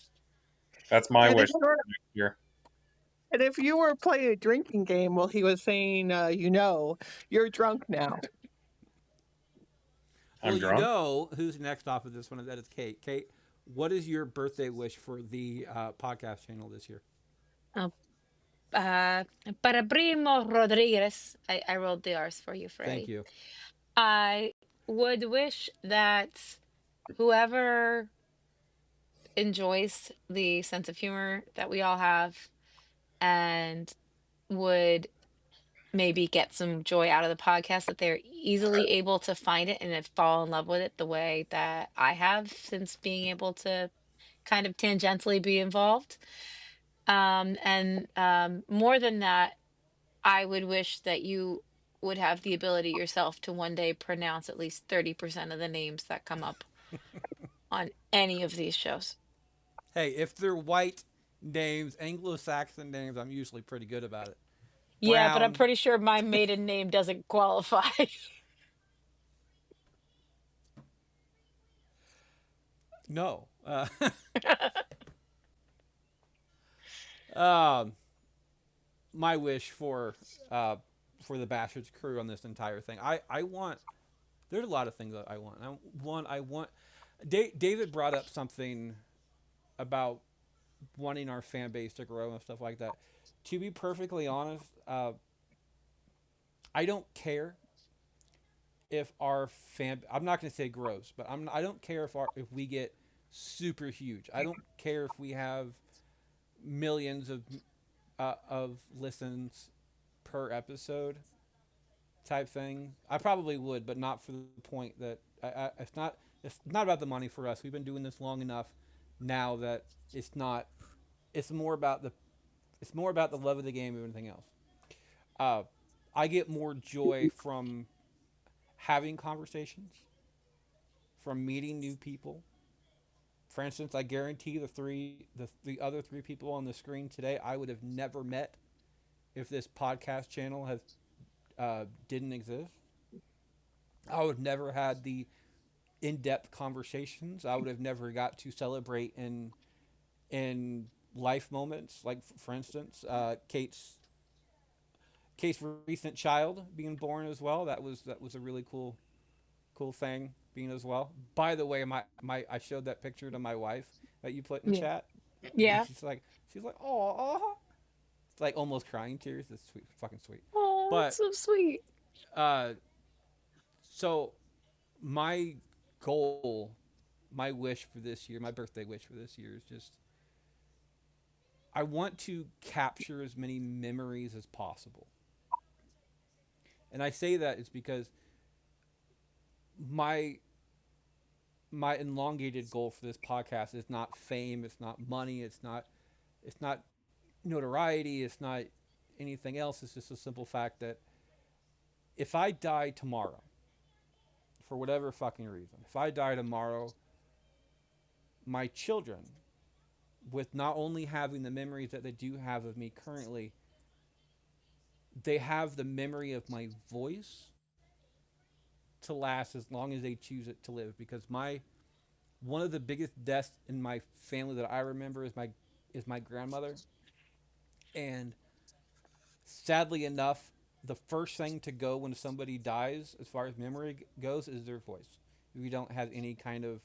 That's my And wish if, for you're, next year. and if you were playing a drinking game while he was saying, you're drunk now. I'm Well, drunk. who's next off of this one? That is Kate. Kate, what is your birthday wish for the podcast channel this year? Para Primo Rodriguez, I rolled the R's for you, Freddie. Thank you. I would wish that whoever enjoys the sense of humor that we all have and would maybe get some joy out of the podcast, that they're easily able to find it and then fall in love with it the way that I have, since being able to kind of tangentially be involved. And more than that, I would wish that you would have the ability yourself to one day pronounce at least 30% of the names that come up on any of these shows. Hey, if they're white names, Anglo-Saxon names, I'm usually pretty good about it. Yeah, but I'm Brown. pretty sure my maiden name doesn't qualify. No. Um, my wish for the Bastards crew on this entire thing. I want. There's a lot of things that I want. I want. David brought up something about wanting our fan base to grow and stuff like that. To be perfectly honest, I don't care if our fan. I'm not going to say grows, but I don't care if we get super huge. I don't care if we have millions of listens per episode type thing. I probably would, but not for the point that it's not. It's not about the money for us. We've been doing this long enough now that it's not. It's more about the love of the game than anything else. I get more joy from having conversations, from meeting new people. For instance, I guarantee the other three people on the screen today I would have never met if this podcast channel didn't exist. I would have never had the in-depth conversations. I would have never got to celebrate in life moments. Like, for instance, Kate's case recent child being born as well. That was a really cool thing being as well. By the way, my I showed that picture to my wife that you put in Yeah. chat, and Yeah. she's like, oh, it's like almost crying tears. It's sweet, fucking sweet. Oh, that's But so sweet. uh, so my goal, my wish for this year, my birthday wish for this year is just I want to capture as many memories as possible. And I say that is because my my elongated goal for this podcast is not fame, it's not money, it's not notoriety, it's not anything else. It's just a simple fact that if I die tomorrow, for whatever fucking reason, if I die tomorrow, my children, with not only having the memories that they do have of me currently, they have the memory of my voice to last as long as they choose it to live. Because my one of the biggest deaths in my family that I remember is my grandmother, and sadly enough, the first thing to go when somebody dies, as far as memory goes, is their voice. We don't have any kind of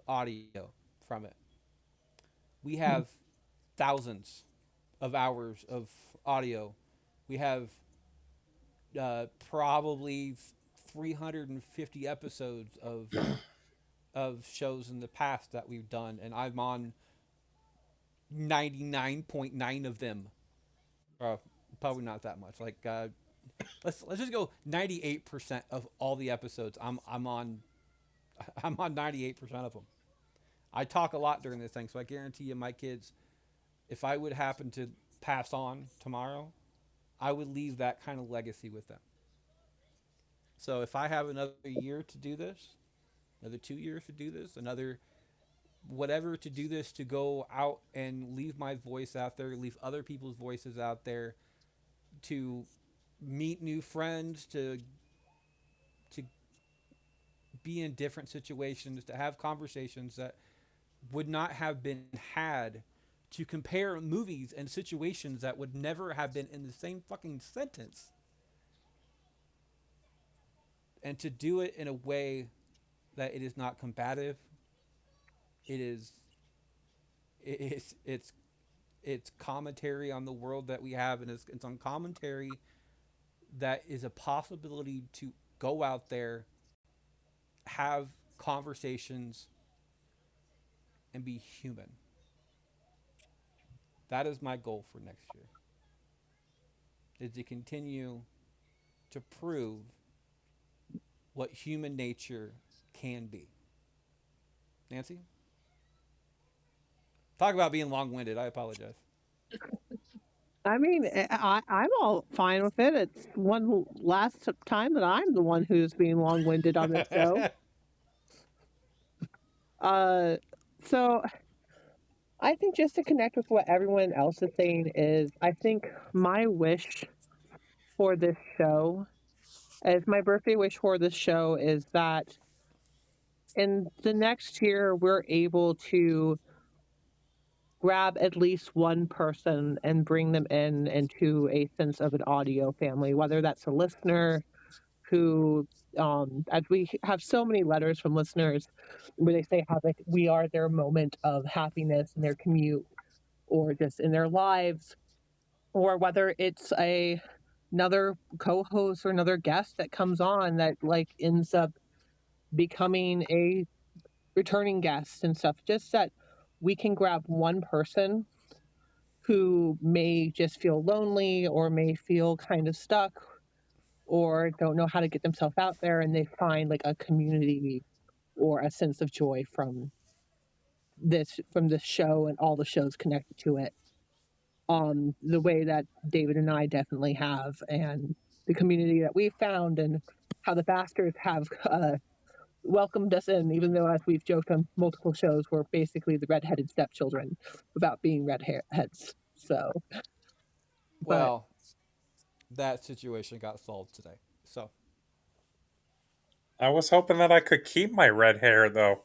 audio from it. We have thousands of hours of audio. We have probably 350 episodes of shows in the past that we've done, and I'm on 99.9 of them. Uh, Probably not that much. Like let's just go 98% of all the episodes. I'm on I'm on 98% of them. I talk a lot during this thing, so I guarantee you, my kids, if I would happen to pass on tomorrow, I would leave that kind of legacy with them. So if I have another year to do this, another 2 years to do this, another whatever to do this, to go out and leave my voice out there, leave other people's voices out there, to meet new friends, to be in different situations, to have conversations that would not have been had, to compare movies and situations that would never have been in the same fucking sentence, and to do it in a way that it is not combative. It is it's commentary on the world that we have, and it's on commentary that is a possibility to go out there, have conversations, and be human. That is my goal for next year. Is to continue to prove what human nature can be. Nancy? Talk about being long winded. I apologize. I mean, I'm all fine with it. It's one last time that I'm the one who's being long-winded on this show. Uh, so I think just to connect with what everyone else is saying is, I think my wish for this show, as my birthday wish for this show, is that in the next year we're able to grab at least one person and bring them in into a sense of an audio family, whether that's a listener who, as we have so many letters from listeners where they say how like we are their moment of happiness in their commute or just in their lives, or whether it's another co-host or another guest that comes on that like ends up becoming a returning guest and stuff, just that we can grab one person who may just feel lonely or may feel kind of stuck or don't know how to get themselves out there, and they find like a community or a sense of joy from this show and all the shows connected to it, the way that David and I definitely have, and the community that we've found, and how the Bastards have welcomed us in, even though, as we've joked on multiple shows, we're basically the redheaded stepchildren without being redheads. So, but Well, that situation got solved today. So, I was hoping that I could keep my red hair, though.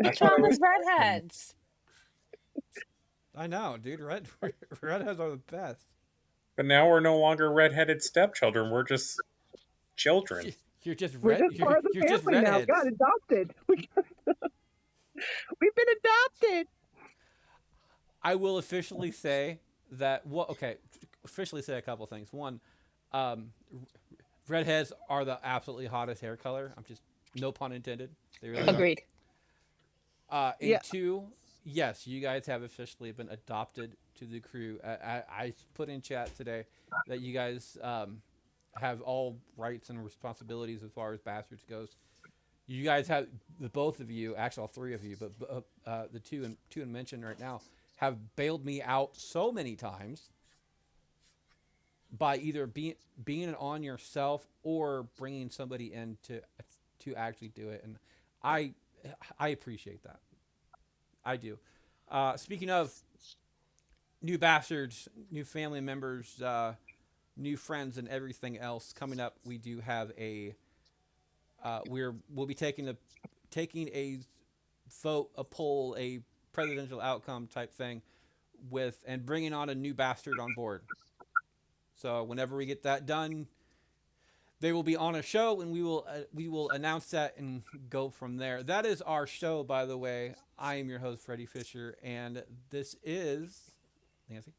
I What's thought wrong it with was. redheads? I know, dude. Redheads are the best. But now we're no longer redheaded stepchildren. We're just children. You're just We're red. just part of the You're just family now. redheads. Got adopted. We've been adopted. I will officially say that. Well, okay, officially say a couple things. One, redheads are the absolutely hottest hair color. I'm just no pun intended. They really Agreed. And Yeah. two, yes, you guys have officially been adopted to the crew. I put in chat today that you guys have all rights and responsibilities as far as Bastards goes. You guys have the both of you, actually all three of you, but the two and mentioned right now have bailed me out so many times by either being on yourself or bringing somebody in to actually do it, and I appreciate that. I do. Speaking of new bastards, new family members, new friends, and everything else coming up, we do have a we'll be taking a vote, a poll, a presidential outcome type thing with and bringing on a new bastard on board. So whenever we get that done, they will be on a show, and we will announce that and go from there. That is our show, by the way. I am your host, Freddie Fisher, and this is Nancy.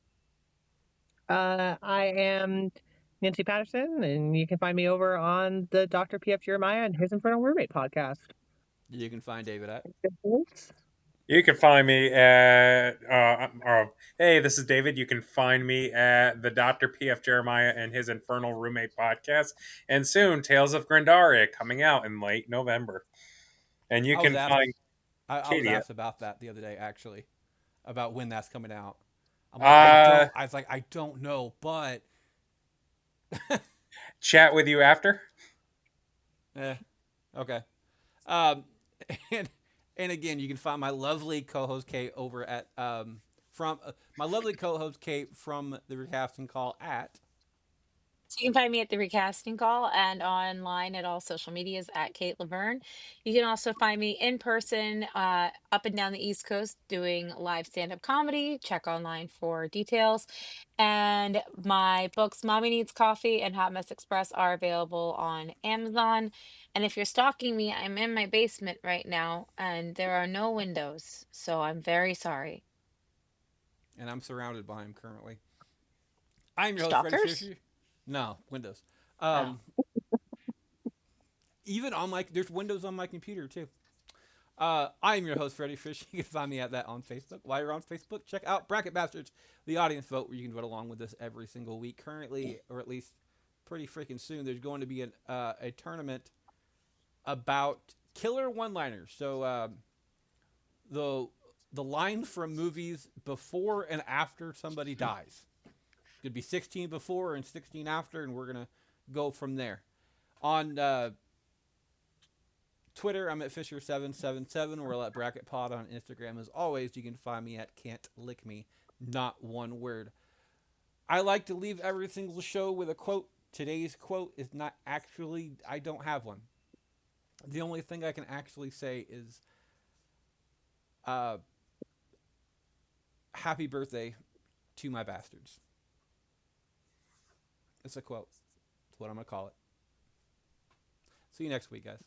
I am Nancy Patterson, and you can find me over on the Dr. P.F. Jeremiah and his Infernal Roommate podcast. You can find David at. You can find me at. Hey, this is David. You can find me at the Dr. P.F. Jeremiah and his Infernal Roommate podcast, and soon Tales of Grandaria coming out in late November. And you can find I was Katie. asked about that the other day, actually, about when that's coming out. I'm like, I was like, I don't know, but chat with you after. Okay. And again, you can find my lovely co-host Kate over at from my lovely co-host Kate from the Recasting Call at. So you can find me at the Recasting Call and online at all social medias at Kate Laverne. You can also find me in person up and down the East Coast doing live stand-up comedy. Check online for details. And my books, Mommy Needs Coffee and Hot Mess Express, are available on Amazon. And if you're stalking me, I'm in my basement right now and there are no windows. So I'm very sorry. And I'm surrounded by him currently. I'm your host, Freddie Stalkers? Fisher. No, Windows. Oh. Even on there's Windows on my computer too. I'm your host, Freddie Fish. You can find me at that on Facebook. While you're on Facebook, check out Bracket Bastards, the audience vote, where you can vote along with us every single week. Currently, or at least pretty freaking soon, there's going to be a tournament about killer one-liners. So the line from movies before and after somebody dies. Could be 16 before and 16 after, and we're gonna go from there. On Twitter, I'm at Fisher777. We're at Bracket Pod on Instagram. As always, you can find me at Can't Lick Me, not one word. I like to leave every single show with a quote. Today's quote is not actually, I don't have one. The only thing I can actually say is happy birthday to my bastards. It's a quote. That's what I'm going to call it. See you next week, guys.